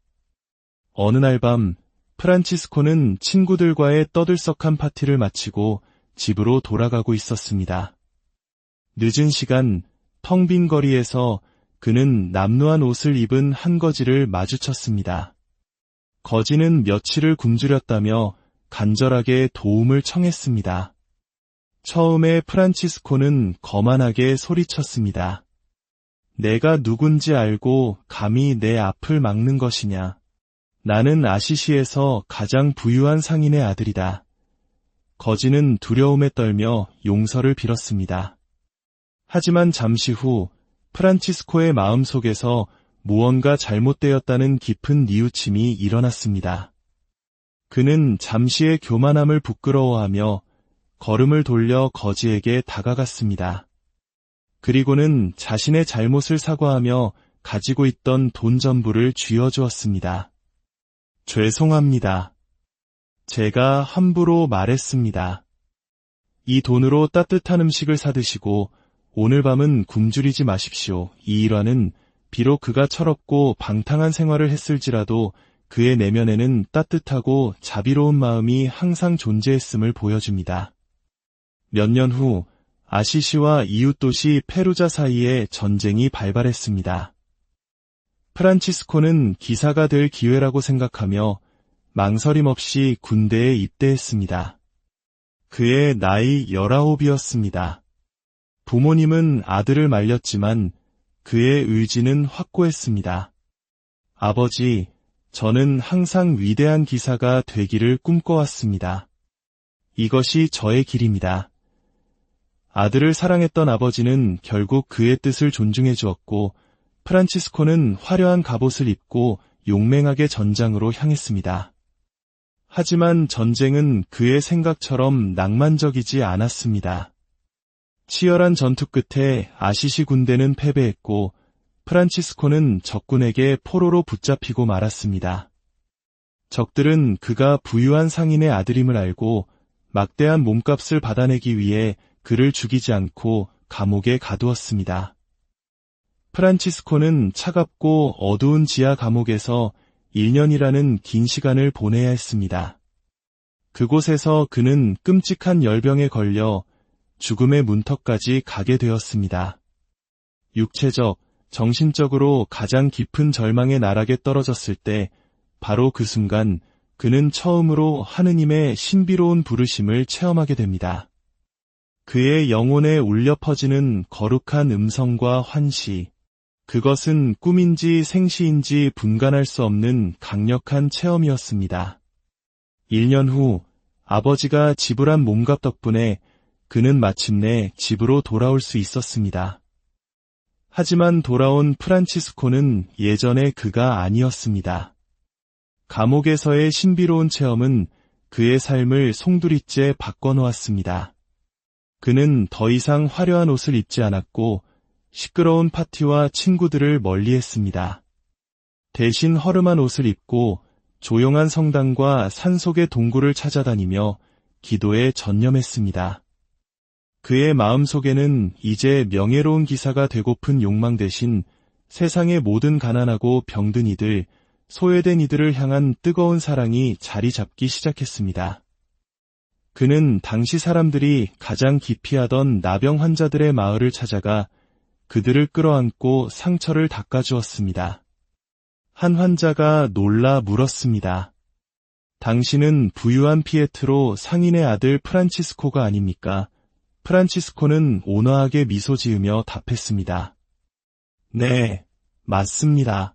어느 날 밤 프란치스코는 친구들과의 떠들썩한 파티를 마치고 집으로 돌아가고 있었습니다. 늦은 시간, 텅 빈 거리에서 그는 남루한 옷을 입은 한 거지를 마주쳤습니다. 거지는 며칠을 굶주렸다며 간절하게 도움을 청했습니다. 처음에 프란치스코는 거만하게 소리쳤습니다. 내가 누군지 알고 감히 내 앞을 막는 것이냐. 나는 아시시에서 가장 부유한 상인의 아들이다. 거지는 두려움에 떨며 용서를 빌었습니다. 하지만 잠시 후 프란치스코의 마음속에서 무언가 잘못되었다는 깊은 뉘우침이 일어났습니다. 그는 잠시의 교만함을 부끄러워하며 걸음을 돌려 거지에게 다가갔습니다. 그리고는 자신의 잘못을 사과하며 가지고 있던 돈 전부를 쥐어주었습니다. 죄송합니다. 제가 함부로 말했습니다. 이 돈으로 따뜻한 음식을 사드시고 오늘 밤은 굶주리지 마십시오. 이 일화는 비록 그가 철없고 방탕한 생활을 했을지라도 그의 내면에는 따뜻하고 자비로운 마음이 항상 존재했음을 보여줍니다. 몇 년 후 아시시와 이웃도시 페루자 사이에 전쟁이 발발했습니다. 프란치스코는 기사가 될 기회라고 생각하며 망설임 없이 군대에 입대했습니다. 그의 나이 19이었습니다. 부모님은 아들을 말렸지만 그의 의지는 확고했습니다. 아버지, 저는 항상 위대한 기사가 되기를 꿈꿔왔습니다. 이것이 저의 길입니다. 아들을 사랑했던 아버지는 결국 그의 뜻을 존중해 주었고 프란치스코는 화려한 갑옷을 입고 용맹하게 전장으로 향했습니다. 하지만 전쟁은 그의 생각처럼 낭만적이지 않았습니다. 치열한 전투 끝에 아시시 군대는 패배했고 프란치스코는 적군에게 포로로 붙잡히고 말았습니다. 적들은 그가 부유한 상인의 아들임을 알고 막대한 몸값을 받아내기 위해 그를 죽이지 않고 감옥에 가두었습니다. 프란치스코는 차갑고 어두운 지하 감옥에서 1년이라는 긴 시간을 보내야 했습니다. 그곳에서 그는 끔찍한 열병에 걸려 죽음의 문턱까지 가게 되었습니다. 육체적, 정신적으로 가장 깊은 절망의 나락에 떨어졌을 때 바로 그 순간 그는 처음으로 하느님의 신비로운 부르심을 체험하게 됩니다. 그의 영혼에 울려 퍼지는 거룩한 음성과 환시, 그것은 꿈인지 생시인지 분간할 수 없는 강력한 체험이었습니다. 1년 후 아버지가 지불한 몸값 덕분에 그는 마침내 집으로 돌아올 수 있었습니다. 하지만 돌아온 프란치스코는 예전의 그가 아니었습니다. 감옥에서의 신비로운 체험은 그의 삶을 송두리째 바꿔놓았습니다. 그는 더 이상 화려한 옷을 입지 않았고 시끄러운 파티와 친구들을 멀리했습니다. 대신 허름한 옷을 입고 조용한 성당과 산속의 동굴을 찾아다니며 기도에 전념했습니다. 그의 마음속에는 이제 명예로운 기사가 되고픈 욕망 대신 세상의 모든 가난하고 병든 이들, 소외된 이들을 향한 뜨거운 사랑이 자리 잡기 시작했습니다. 그는 당시 사람들이 가장 기피하던 나병 환자들의 마을을 찾아가 그들을 끌어안고 상처를 닦아주었습니다. 한 환자가 놀라 물었습니다. 당신은 부유한 피에트로 상인의 아들 프란치스코가 아닙니까? 프란치스코는 온화하게 미소 지으며 답했습니다. 네, 맞습니다.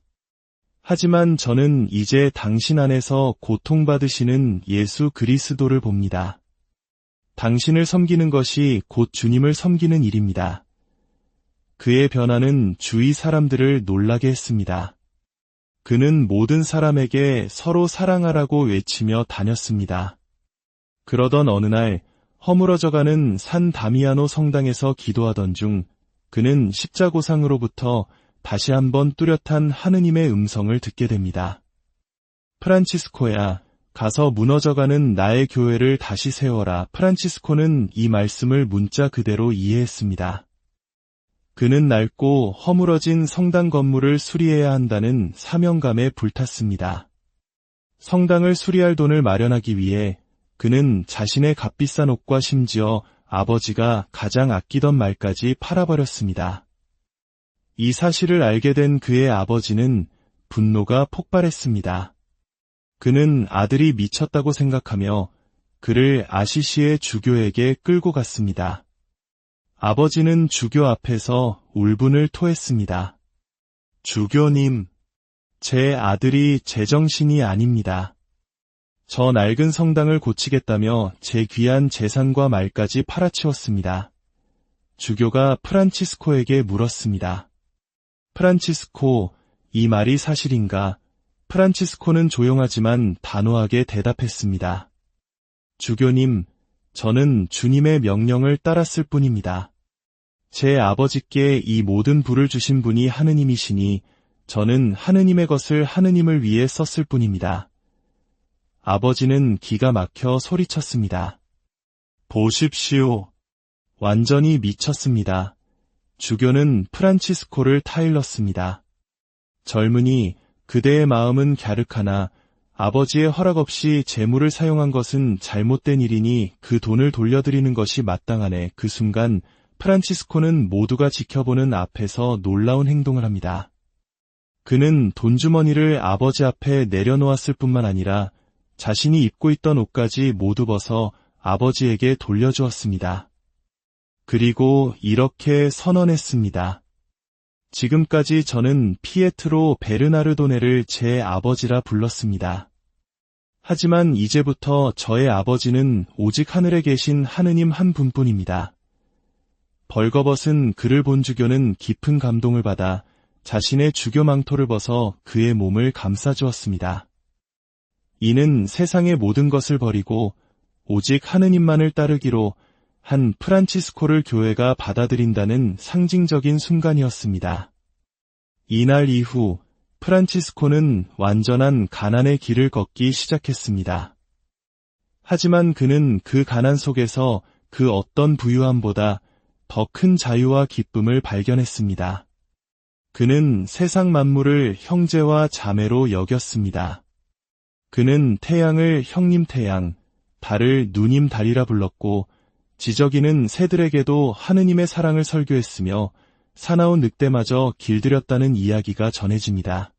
하지만 저는 이제 당신 안에서 고통받으시는 예수 그리스도를 봅니다. 당신을 섬기는 것이 곧 주님을 섬기는 일입니다. 그의 변화는 주위 사람들을 놀라게 했습니다. 그는 모든 사람에게 서로 사랑하라고 외치며 다녔습니다. 그러던 어느 날 허물어져가는 산 다미아노 성당에서 기도하던 중 그는 십자고상으로부터 다시 한번 뚜렷한 하느님의 음성을 듣게 됩니다. 프란치스코야, 가서 무너져가는 나의 교회를 다시 세워라. 프란치스코는 이 말씀을 문자 그대로 이해했습니다. 그는 낡고 허물어진 성당 건물을 수리해야 한다는 사명감에 불탔습니다. 성당을 수리할 돈을 마련하기 위해 그는 자신의 값비싼 옷과 심지어 아버지가 가장 아끼던 말까지 팔아버렸습니다. 이 사실을 알게 된 그의 아버지는 분노가 폭발했습니다. 그는 아들이 미쳤다고 생각하며 그를 아시시의 주교에게 끌고 갔습니다. 아버지는 주교 앞에서 울분을 토했습니다. 주교님, 제 아들이 제정신이 아닙니다. 저 낡은 성당을 고치겠다며 제 귀한 재산과 말까지 팔아치웠습니다. 주교가 프란치스코에게 물었습니다. 프란치스코, 이 말이 사실인가? 프란치스코는 조용하지만 단호하게 대답했습니다. 주교님, 저는 주님의 명령을 따랐을 뿐입니다. 제 아버지께 이 모든 부를 주신 분이 하느님이시니 저는 하느님의 것을 하느님을 위해 썼을 뿐입니다. 아버지는 기가 막혀 소리쳤습니다. 보십시오. 완전히 미쳤습니다. 주교는 프란치스코를 타일렀습니다. 젊은이, 그대의 마음은 갸륵하나 아버지의 허락 없이 재물을 사용한 것은 잘못된 일이니 그 돈을 돌려드리는 것이 마땅하네. 그 순간 프란치스코는 모두가 지켜보는 앞에서 놀라운 행동을 합니다. 그는 돈주머니를 아버지 앞에 내려놓았을 뿐만 아니라 자신이 입고 있던 옷까지 모두 벗어 아버지에게 돌려주었습니다. 그리고 이렇게 선언했습니다. 지금까지 저는 피에트로 베르나르도네를 제 아버지라 불렀습니다. 하지만 이제부터 저의 아버지는 오직 하늘에 계신 하느님 한 분뿐입니다. 벌거벗은 그를 본 주교는 깊은 감동을 받아 자신의 주교 망토를 벗어 그의 몸을 감싸주었습니다. 이는 세상의 모든 것을 버리고 오직 하느님만을 따르기로 한 프란치스코를 교회가 받아들인다는 상징적인 순간이었습니다. 이날 이후 프란치스코는 완전한 가난의 길을 걷기 시작했습니다. 하지만 그는 그 가난 속에서 그 어떤 부유함보다 더 큰 자유와 기쁨을 발견했습니다. 그는 세상 만물을 형제와 자매로 여겼습니다. 그는 태양을 형님 태양, 달을 누님 달이라 불렀고 지저귀는 새들에게도 하느님의 사랑을 설교했으며 사나운 늑대마저 길들였다는 이야기가 전해집니다.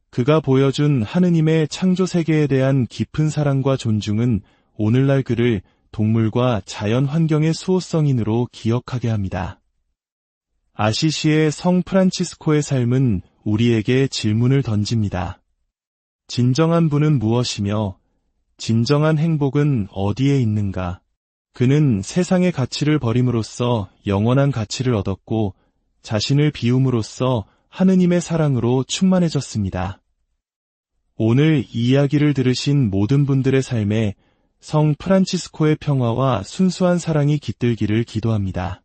그가 보여준 하느님의 창조 세계에 대한 깊은 사랑과 존중은 오늘날 그를 동물과 자연 환경의 수호성인으로 기억하게 합니다. 아시시의 성 프란치스코의 삶은 우리에게 질문을 던집니다. 진정한 부는 무엇이며 진정한 행복은 어디에 있는가? 그는 세상의 가치를 버림으로써 영원한 가치를 얻었고 자신을 비움으로써 하느님의 사랑으로 충만해졌습니다. 오늘 이 이야기를 들으신 모든 분들의 삶에 성 프란치스코의 평화와 순수한 사랑이 깃들기를 기도합니다.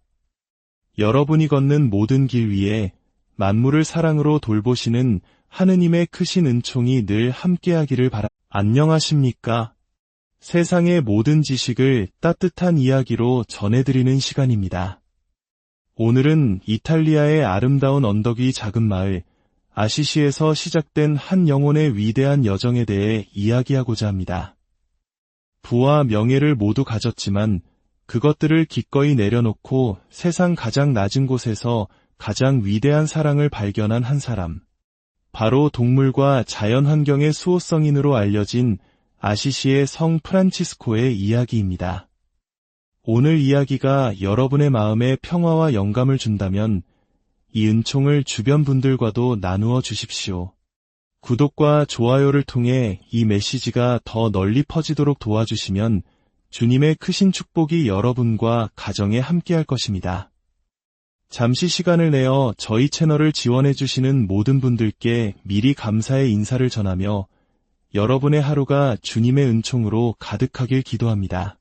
여러분이 걷는 모든 길 위에 만물을 사랑으로 돌보시는 하느님의 크신 은총이 늘 함께하기를 바랍니다. 안녕하십니까? 세상의 모든 지식을 따뜻한 이야기로 전해드리는 시간입니다. 오늘은 이탈리아의 아름다운 언덕 위 작은 마을 아시시에서 시작된 한 영혼의 위대한 여정에 대해 이야기하고자 합니다. 부와 명예를 모두 가졌지만 그것들을 기꺼이 내려놓고 세상 가장 낮은 곳에서 가장 위대한 사랑을 발견한 한 사람. 바로 동물과 자연 환경의 수호성인으로 알려진 아시시의 성 프란치스코의 이야기입니다. 오늘 이야기가 여러분의 마음에 평화와 영감을 준다면 이 은총을 주변 분들과도 나누어 주십시오. 구독과 좋아요를 통해 이 메시지가 더 널리 퍼지도록 도와주시면 주님의 크신 축복이 여러분과 가정에 함께할 것입니다. 잠시 시간을 내어 저희 채널을 지원해 주시는 모든 분들께 미리 감사의 인사를 전하며 여러분의 하루가 주님의 은총으로 가득하길 기도합니다.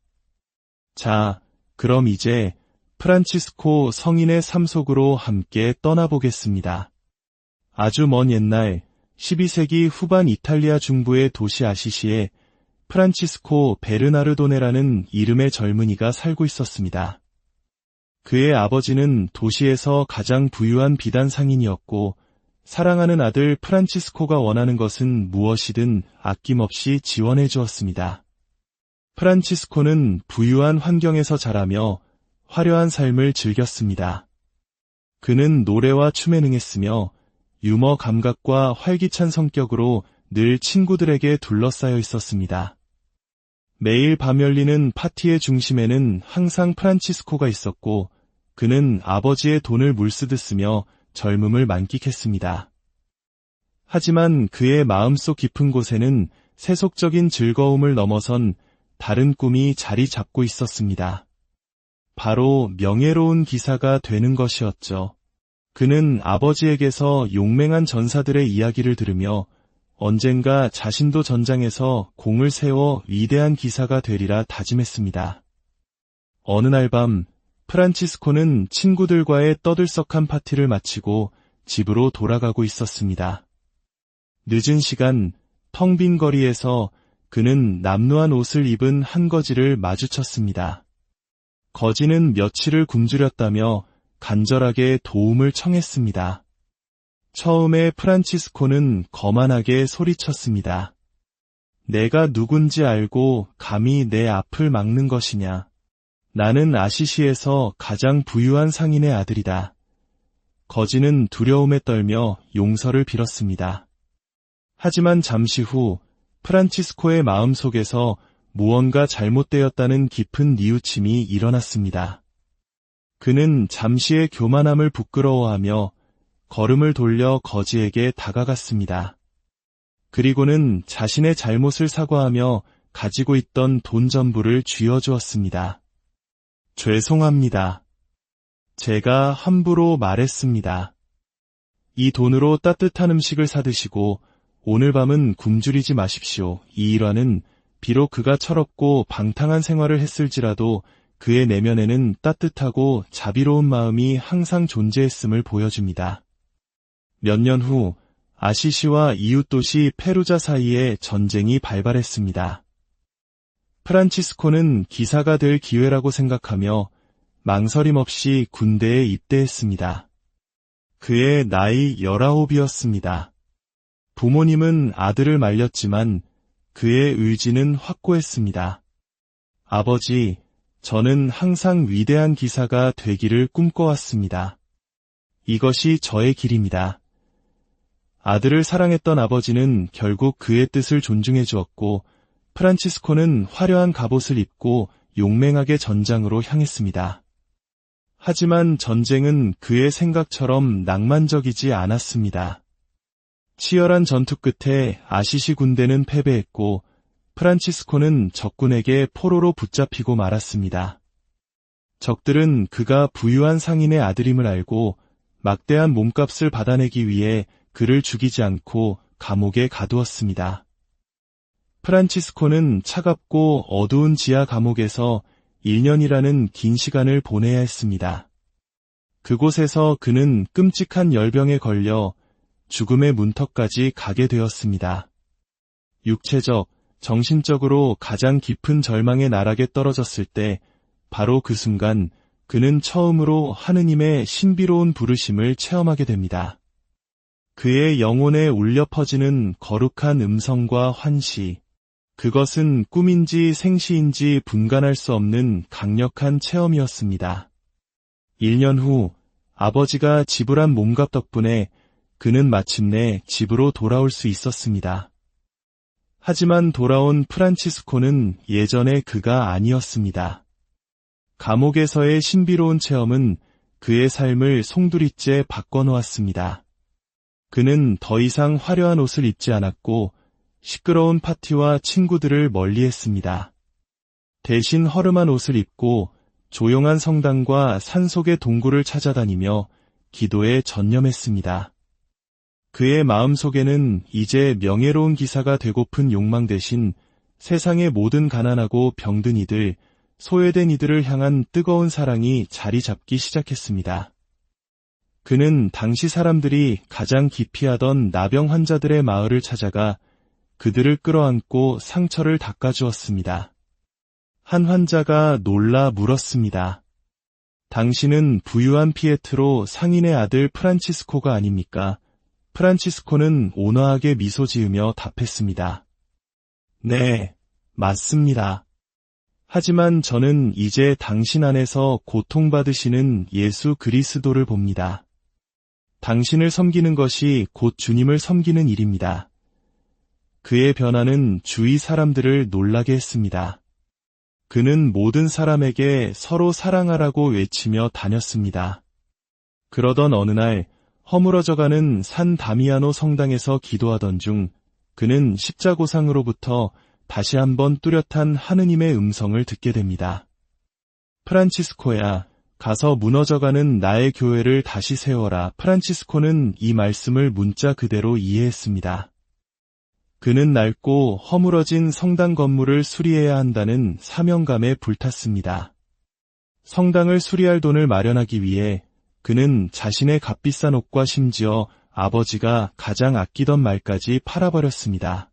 자, 그럼 이제 프란치스코 성인의 삶 속으로 함께 떠나보겠습니다. 아주 먼 옛날 12세기 후반 이탈리아 중부의 도시 아시시에 프란치스코 베르나르도네라는 이름의 젊은이가 살고 있었습니다. 그의 아버지는 도시에서 가장 부유한 비단 상인이었고 사랑하는 아들 프란치스코가 원하는 것은 무엇이든 아낌없이 지원해 주었습니다. 프란치스코는 부유한 환경에서 자라며 화려한 삶을 즐겼습니다. 그는 노래와 춤에 능했으며 유머 감각과 활기찬 성격으로 늘 친구들에게 둘러싸여 있었습니다. 매일 밤 열리는 파티의 중심에는 항상 프란치스코가 있었고 그는 아버지의 돈을 물쓰듯 쓰며 젊음을 만끽했습니다. 하지만 그의 마음속 깊은 곳에는 세속적인 즐거움을 넘어선 다른 꿈이 자리 잡고 있었습니다. 바로 명예로운 기사가 되는 것이었죠. 그는 아버지에게서 용맹한 전사들의 이야기를 들으며 언젠가 자신도 전장에서 공을 세워 위대한 기사가 되리라 다짐했습니다. 어느 날 밤 프란치스코는 친구들과의 떠들썩한 파티를 마치고 집으로 돌아가고 있었습니다. 늦은 시간 텅 빈 거리에서 그는 남루한 옷을 입은 한 거지를 마주쳤습니다. 거지는 며칠을 굶주렸다며 간절하게 도움을 청했습니다. 처음에 프란치스코는 거만하게 소리쳤습니다. 내가 누군지 알고 감히 내 앞을 막는 것이냐. 나는 아시시에서 가장 부유한 상인의 아들이다. 거지는 두려움에 떨며 용서를 빌었습니다. 하지만 잠시 후 프란치스코의 마음속에서 무언가 잘못되었다는 깊은 뉘우침이 일어났습니다. 그는 잠시의 교만함을 부끄러워하며 걸음을 돌려 거지에게 다가갔습니다. 그리고는 자신의 잘못을 사과하며 가지고 있던 돈 전부를 쥐어주었습니다. 죄송합니다. 제가 함부로 말했습니다. 이 돈으로 따뜻한 음식을 사드시고 오늘 밤은 굶주리지 마십시오. 이 일화는 비록 그가 철없고 방탕한 생활을 했을지라도 그의 내면에는 따뜻하고 자비로운 마음이 항상 존재했음을 보여줍니다. 몇 년 후 아시시와 이웃도시 페루자 사이에 전쟁이 발발했습니다. 프란치스코는 기사가 될 기회라고 생각하며 망설임 없이 군대에 입대했습니다. 그의 나이 19이었습니다. 부모님은 아들을 말렸지만 그의 의지는 확고했습니다. 아버지, 저는 항상 위대한 기사가 되기를 꿈꿔왔습니다. 이것이 저의 길입니다. 아들을 사랑했던 아버지는 결국 그의 뜻을 존중해 주었고 프란치스코는 화려한 갑옷을 입고 용맹하게 전장으로 향했습니다. 하지만 전쟁은 그의 생각처럼 낭만적이지 않았습니다. 치열한 전투 끝에 아시시 군대는 패배했고 프란치스코는 적군에게 포로로 붙잡히고 말았습니다. 적들은 그가 부유한 상인의 아들임을 알고 막대한 몸값을 받아내기 위해 그를 죽이지 않고 감옥에 가두었습니다. 프란치스코는 차갑고 어두운 지하 감옥에서 1년이라는 긴 시간을 보내야 했습니다. 그곳에서 그는 끔찍한 열병에 걸려 죽음의 문턱까지 가게 되었습니다. 육체적, 정신적으로 가장 깊은 절망의 나락에 떨어졌을 때 바로 그 순간 그는 처음으로 하느님의 신비로운 부르심을 체험하게 됩니다. 그의 영혼에 울려 퍼지는 거룩한 음성과 환시, 그것은 꿈인지 생시인지 분간할 수 없는 강력한 체험이었습니다. 1년 후 아버지가 지불한 몸값 덕분에 그는 마침내 집으로 돌아올 수 있었습니다. 하지만 돌아온 프란치스코는 예전의 그가 아니었습니다. 감옥에서의 신비로운 체험은 그의 삶을 송두리째 바꿔놓았습니다. 그는 더 이상 화려한 옷을 입지 않았고 시끄러운 파티와 친구들을 멀리했습니다. 대신 허름한 옷을 입고 조용한 성당과 산속의 동굴을 찾아다니며 기도에 전념했습니다. 그의 마음속에는 이제 명예로운 기사가 되고픈 욕망 대신 세상의 모든 가난하고 병든 이들, 소외된 이들을 향한 뜨거운 사랑이 자리 잡기 시작했습니다. 그는 당시 사람들이 가장 기피하던 나병 환자들의 마을을 찾아가 그들을 끌어안고 상처를 닦아주었습니다. 한 환자가 놀라 물었습니다. 당신은 부유한 피에트로 상인의 아들 프란치스코가 아닙니까? 프란치스코는 온화하게 미소 지으며 답했습니다. 네, 맞습니다. 하지만 저는 이제 당신 안에서 고통받으시는 예수 그리스도를 봅니다. 당신을 섬기는 것이 곧 주님을 섬기는 일입니다. 그의 변화는 주위 사람들을 놀라게 했습니다. 그는 모든 사람에게 서로 사랑하라고 외치며 다녔습니다. 그러던 어느 날 허물어져가는 산 다미아노 성당에서 기도하던 중 그는 십자고상으로부터 다시 한번 뚜렷한 하느님의 음성을 듣게 됩니다. 프란치스코야, 가서 무너져가는 나의 교회를 다시 세워라. 프란치스코는 이 말씀을 문자 그대로 이해했습니다. 그는 낡고 허물어진 성당 건물을 수리해야 한다는 사명감에 불탔습니다. 성당을 수리할 돈을 마련하기 위해 그는 자신의 값비싼 옷과 심지어 아버지가 가장 아끼던 말까지 팔아버렸습니다.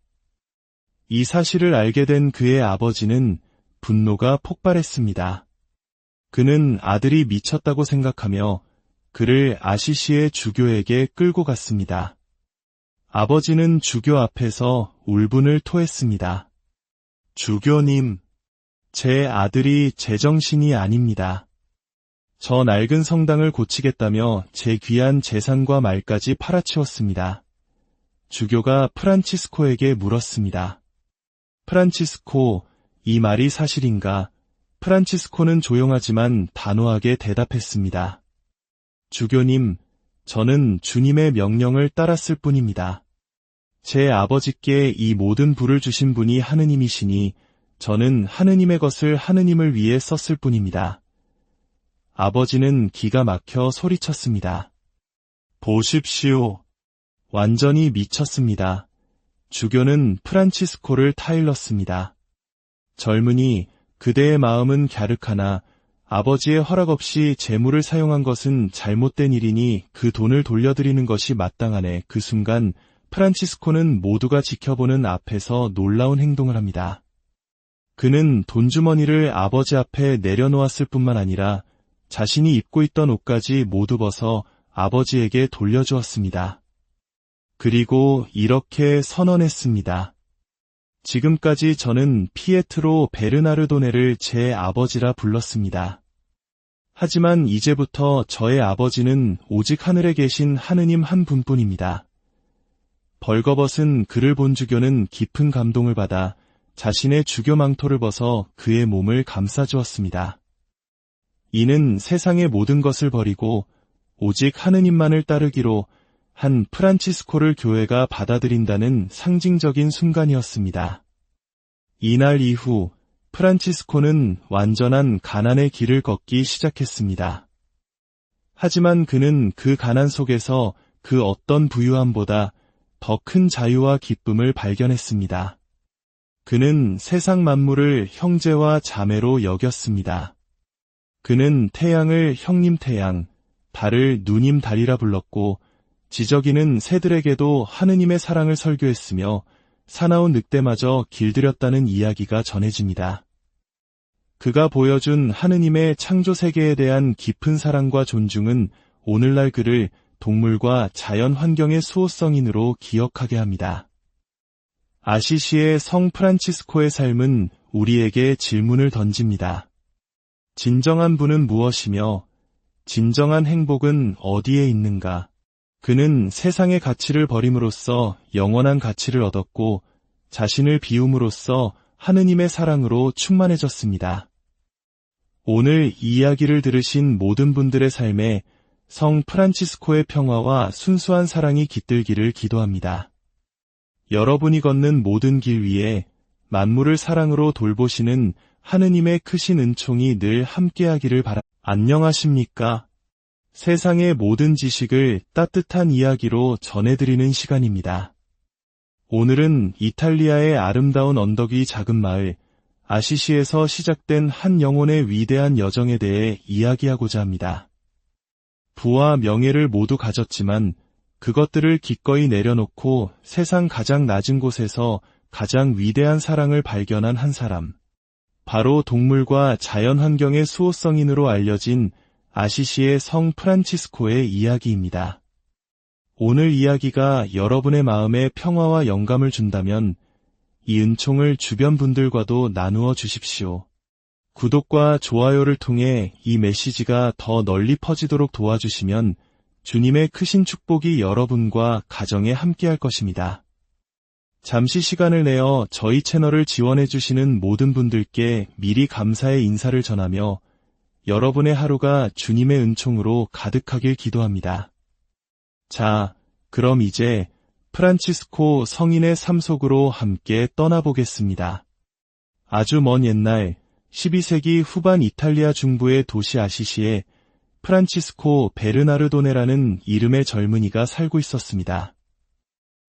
이 사실을 알게 된 그의 아버지는 분노가 폭발했습니다. 그는 아들이 미쳤다고 생각하며 그를 아시시의 주교에게 끌고 갔습니다. 아버지는 주교 앞에서 울분을 토했습니다. 주교님, 제 아들이 제정신이 아닙니다. 저 낡은 성당을 고치겠다며 제 귀한 재산과 말까지 팔아치웠습니다. 주교가 프란치스코에게 물었습니다. 프란치스코, 이 말이 사실인가? 프란치스코는 조용하지만 단호하게 대답했습니다. 주교님, 저는 주님의 명령을 따랐을 뿐입니다. 제 아버지께 이 모든 부를 주신 분이 하느님이시니 저는 하느님의 것을 하느님을 위해 썼을 뿐입니다. 아버지는 기가 막혀 소리쳤습니다. 보십시오. 완전히 미쳤습니다. 주교는 프란치스코를 타일렀습니다. 젊은이, 그대의 마음은 갸륵하나 아버지의 허락 없이 재물을 사용한 것은 잘못된 일이니 그 돈을 돌려드리는 것이 마땅하네. 그 순간 프란치스코는 모두가 지켜보는 앞에서 놀라운 행동을 합니다. 그는 돈주머니를 아버지 앞에 내려놓았을 뿐만 아니라 자신이 입고 있던 옷까지 모두 벗어 아버지에게 돌려주었습니다. 그리고 이렇게 선언했습니다. 지금까지 저는 피에트로 베르나르도네를 제 아버지라 불렀습니다. 하지만 이제부터 저의 아버지는 오직 하늘에 계신 하느님 한 분뿐입니다. 벌거벗은 그를 본 주교는 깊은 감동을 받아 자신의 주교 망토를 벗어 그의 몸을 감싸주었습니다. 이는 세상의 모든 것을 버리고 오직 하느님만을 따르기로 한 프란치스코를 교회가 받아들인다는 상징적인 순간이었습니다. 이날 이후 프란치스코는 완전한 가난의 길을 걷기 시작했습니다. 하지만 그는 그 가난 속에서 그 어떤 부유함보다 더 큰 자유와 기쁨을 발견했습니다. 그는 세상 만물을 형제와 자매로 여겼습니다. 그는 태양을 형님 태양, 달을 누님 달이라 불렀고 지저귀는 새들에게도 하느님의 사랑을 설교했으며 사나운 늑대마저 길들였다는 이야기가 전해집니다. 그가 보여준 하느님의 창조 세계에 대한 깊은 사랑과 존중은 오늘날 그를 동물과 자연 환경의 수호성인으로 기억하게 합니다. 아시시의 성 프란치스코의 삶은 우리에게 질문을 던집니다. 진정한 부는 무엇이며 진정한 행복은 어디에 있는가? 그는 세상의 가치를 버림으로써 영원한 가치를 얻었고 자신을 비움으로써 하느님의 사랑으로 충만해졌습니다. 오늘 이 이야기를 들으신 모든 분들의 삶에 성 프란치스코의 평화와 순수한 사랑이 깃들기를 기도합니다. 여러분이 걷는 모든 길 위에 만물을 사랑으로 돌보시는 하느님의 크신 은총이 늘 함께하기를 바랍니다. 안녕하십니까? 세상의 모든 지식을 따뜻한 이야기로 전해드리는 시간입니다. 오늘은 이탈리아의 아름다운 언덕 위 작은 마을 아시시에서 시작된 한 영혼의 위대한 여정에 대해 이야기하고자 합니다. 부와 명예를 모두 가졌지만 그것들을 기꺼이 내려놓고 세상 가장 낮은 곳에서 가장 위대한 사랑을 발견한 한 사람. 바로 동물과 자연 환경의 수호성인으로 알려진 아시시의 성 프란치스코의 이야기입니다. 오늘 이야기가 여러분의 마음에 평화와 영감을 준다면 이 은총을 주변 분들과도 나누어 주십시오. 구독과 좋아요를 통해 이 메시지가 더 널리 퍼지도록 도와주시면 주님의 크신 축복이 여러분과 가정에 함께할 것입니다. 잠시 시간을 내어 저희 채널을 지원해 주시는 모든 분들께 미리 감사의 인사를 전하며 여러분의 하루가 주님의 은총으로 가득하길 기도합니다. 자, 그럼 이제 프란치스코 성인의 삶 속으로 함께 떠나보겠습니다. 아주 먼 옛날 12세기 후반 이탈리아 중부의 도시 아시시에 프란치스코 베르나르도네라는 이름의 젊은이가 살고 있었습니다.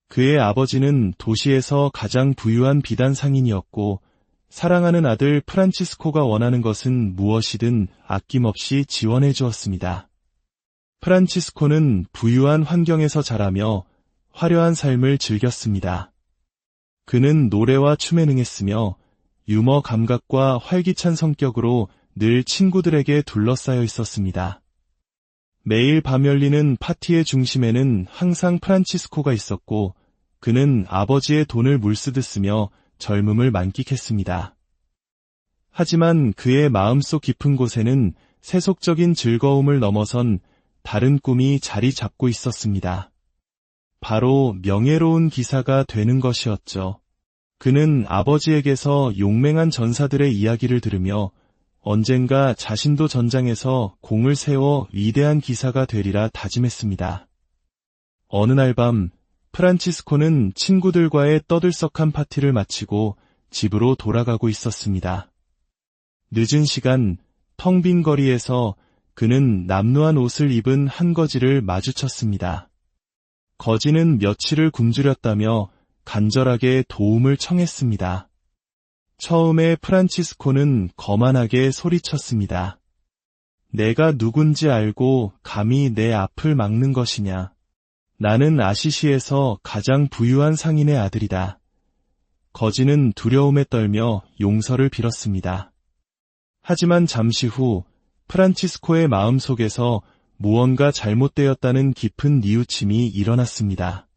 그의 아버지는 도시에서 가장 부유한 비단 상인이었고 사랑하는 아들 프란치스코가 원하는 것은 무엇이든 아낌없이 지원해 주었습니다. 프란치스코는 부유한 환경에서 자라며 화려한 삶을 즐겼습니다. 그는 노래와 춤에 능했으며 유머 감각과 활기찬 성격으로 늘 친구들에게 둘러싸여 있었습니다. 매일 밤 열리는 파티의 중심에는 항상 프란치스코가 있었고 그는 아버지의 돈을 물쓰듯 쓰며 젊음을 만끽했습니다. 하지만 그의 마음속 깊은 곳에는 세속적인 즐거움을 넘어선 다른 꿈이 자리 잡고 있었습니다. 바로 명예로운 기사가 되는 것이었죠. 그는 아버지에게서 용맹한 전사들의 이야기를 들으며 언젠가 자신도 전장에서 공을 세워 위대한 기사가 되리라 다짐했습니다. 어느 날 밤 프란치스코는 친구들과의 떠들썩한 파티를 마치고 집으로 돌아가고 있었습니다. 늦은 시간 텅 빈 거리에서 그는 남루한 옷을 입은 한 거지를 마주쳤습니다. 거지는 며칠을 굶주렸다며 간절하게 도움을 청했습니다. 처음에 프란치스코는 거만하게 소리쳤습니다. 내가 누군지 알고 감히 내 앞을 막는 것이냐. 나는 아시시에서 가장 부유한 상인의 아들이다. 거지는 두려움에 떨며 용서를 빌었습니다. 하지만 잠시 후 프란치스코의 마음속에서 무언가 잘못되었다는 깊은 뉘우침이 일어났습니다.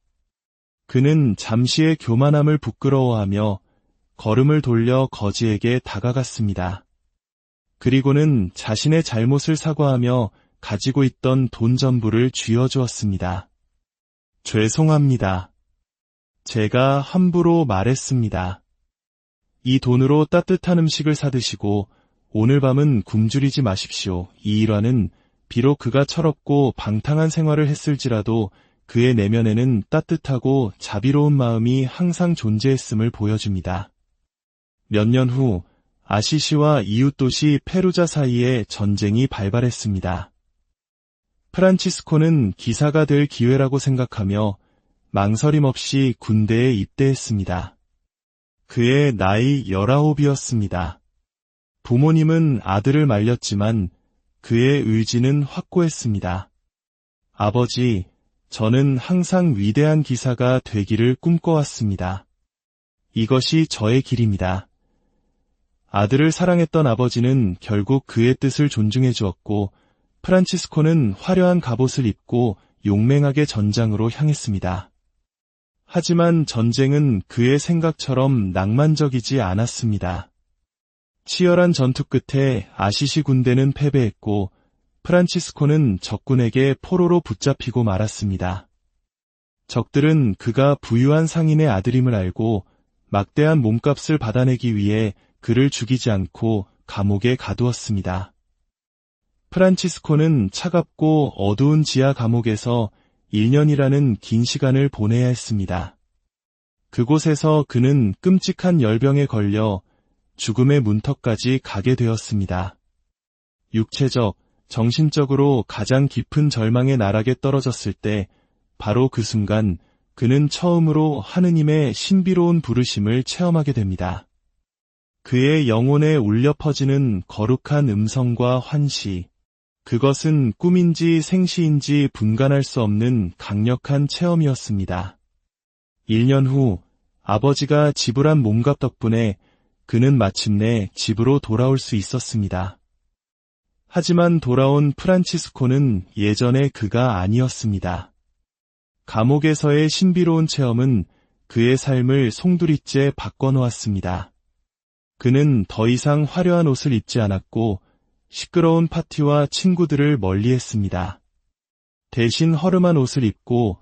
그는 잠시의 교만함을 부끄러워하며 걸음을 돌려 거지에게 다가갔습니다. 그리고는 자신의 잘못을 사과하며 가지고 있던 돈 전부를 쥐어주었습니다. 죄송합니다. 제가 함부로 말했습니다. 이 돈으로 따뜻한 음식을 사드시고 오늘 밤은 굶주리지 마십시오. 이 일화는 비록 그가 철없고 방탕한 생활을 했을지라도 그의 내면에는 따뜻하고 자비로운 마음이 항상 존재했음을 보여줍니다. 몇 년 후 아시시와 이웃도시 페루자 사이에 전쟁이 발발했습니다. 프란치스코는 기사가 될 기회라고 생각하며 망설임 없이 군대에 입대했습니다. 그의 나이 19이었습니다. 부모님은 아들을 말렸지만 그의 의지는 확고했습니다. 아버지, 저는 항상 위대한 기사가 되기를 꿈꿔왔습니다. 이것이 저의 길입니다. 아들을 사랑했던 아버지는 결국 그의 뜻을 존중해 주었고 프란치스코는 화려한 갑옷을 입고 용맹하게 전장으로 향했습니다. 하지만 전쟁은 그의 생각처럼 낭만적이지 않았습니다. 치열한 전투 끝에 아시시 군대는 패배했고 프란치스코는 적군에게 포로로 붙잡히고 말았습니다. 적들은 그가 부유한 상인의 아들임을 알고 막대한 몸값을 받아내기 위해 그를 죽이지 않고 감옥에 가두었습니다. 프란치스코는 차갑고 어두운 지하 감옥에서 1년이라는 긴 시간을 보내야 했습니다. 그곳에서 그는 끔찍한 열병에 걸려 죽음의 문턱까지 가게 되었습니다. 육체적, 정신적으로 가장 깊은 절망의 나락에 떨어졌을 때 바로 그 순간 그는 처음으로 하느님의 신비로운 부르심을 체험하게 됩니다. 그의 영혼에 울려 퍼지는 거룩한 음성과 환시, 그것은 꿈인지 생시인지 분간할 수 없는 강력한 체험이었습니다. 1년 후 아버지가 지불한 몸값 덕분에 그는 마침내 집으로 돌아올 수 있었습니다. 하지만 돌아온 프란치스코는 예전의 그가 아니었습니다. 감옥에서의 신비로운 체험은 그의 삶을 송두리째 바꿔놓았습니다. 그는 더 이상 화려한 옷을 입지 않았고 시끄러운 파티와 친구들을 멀리했습니다. 대신 허름한 옷을 입고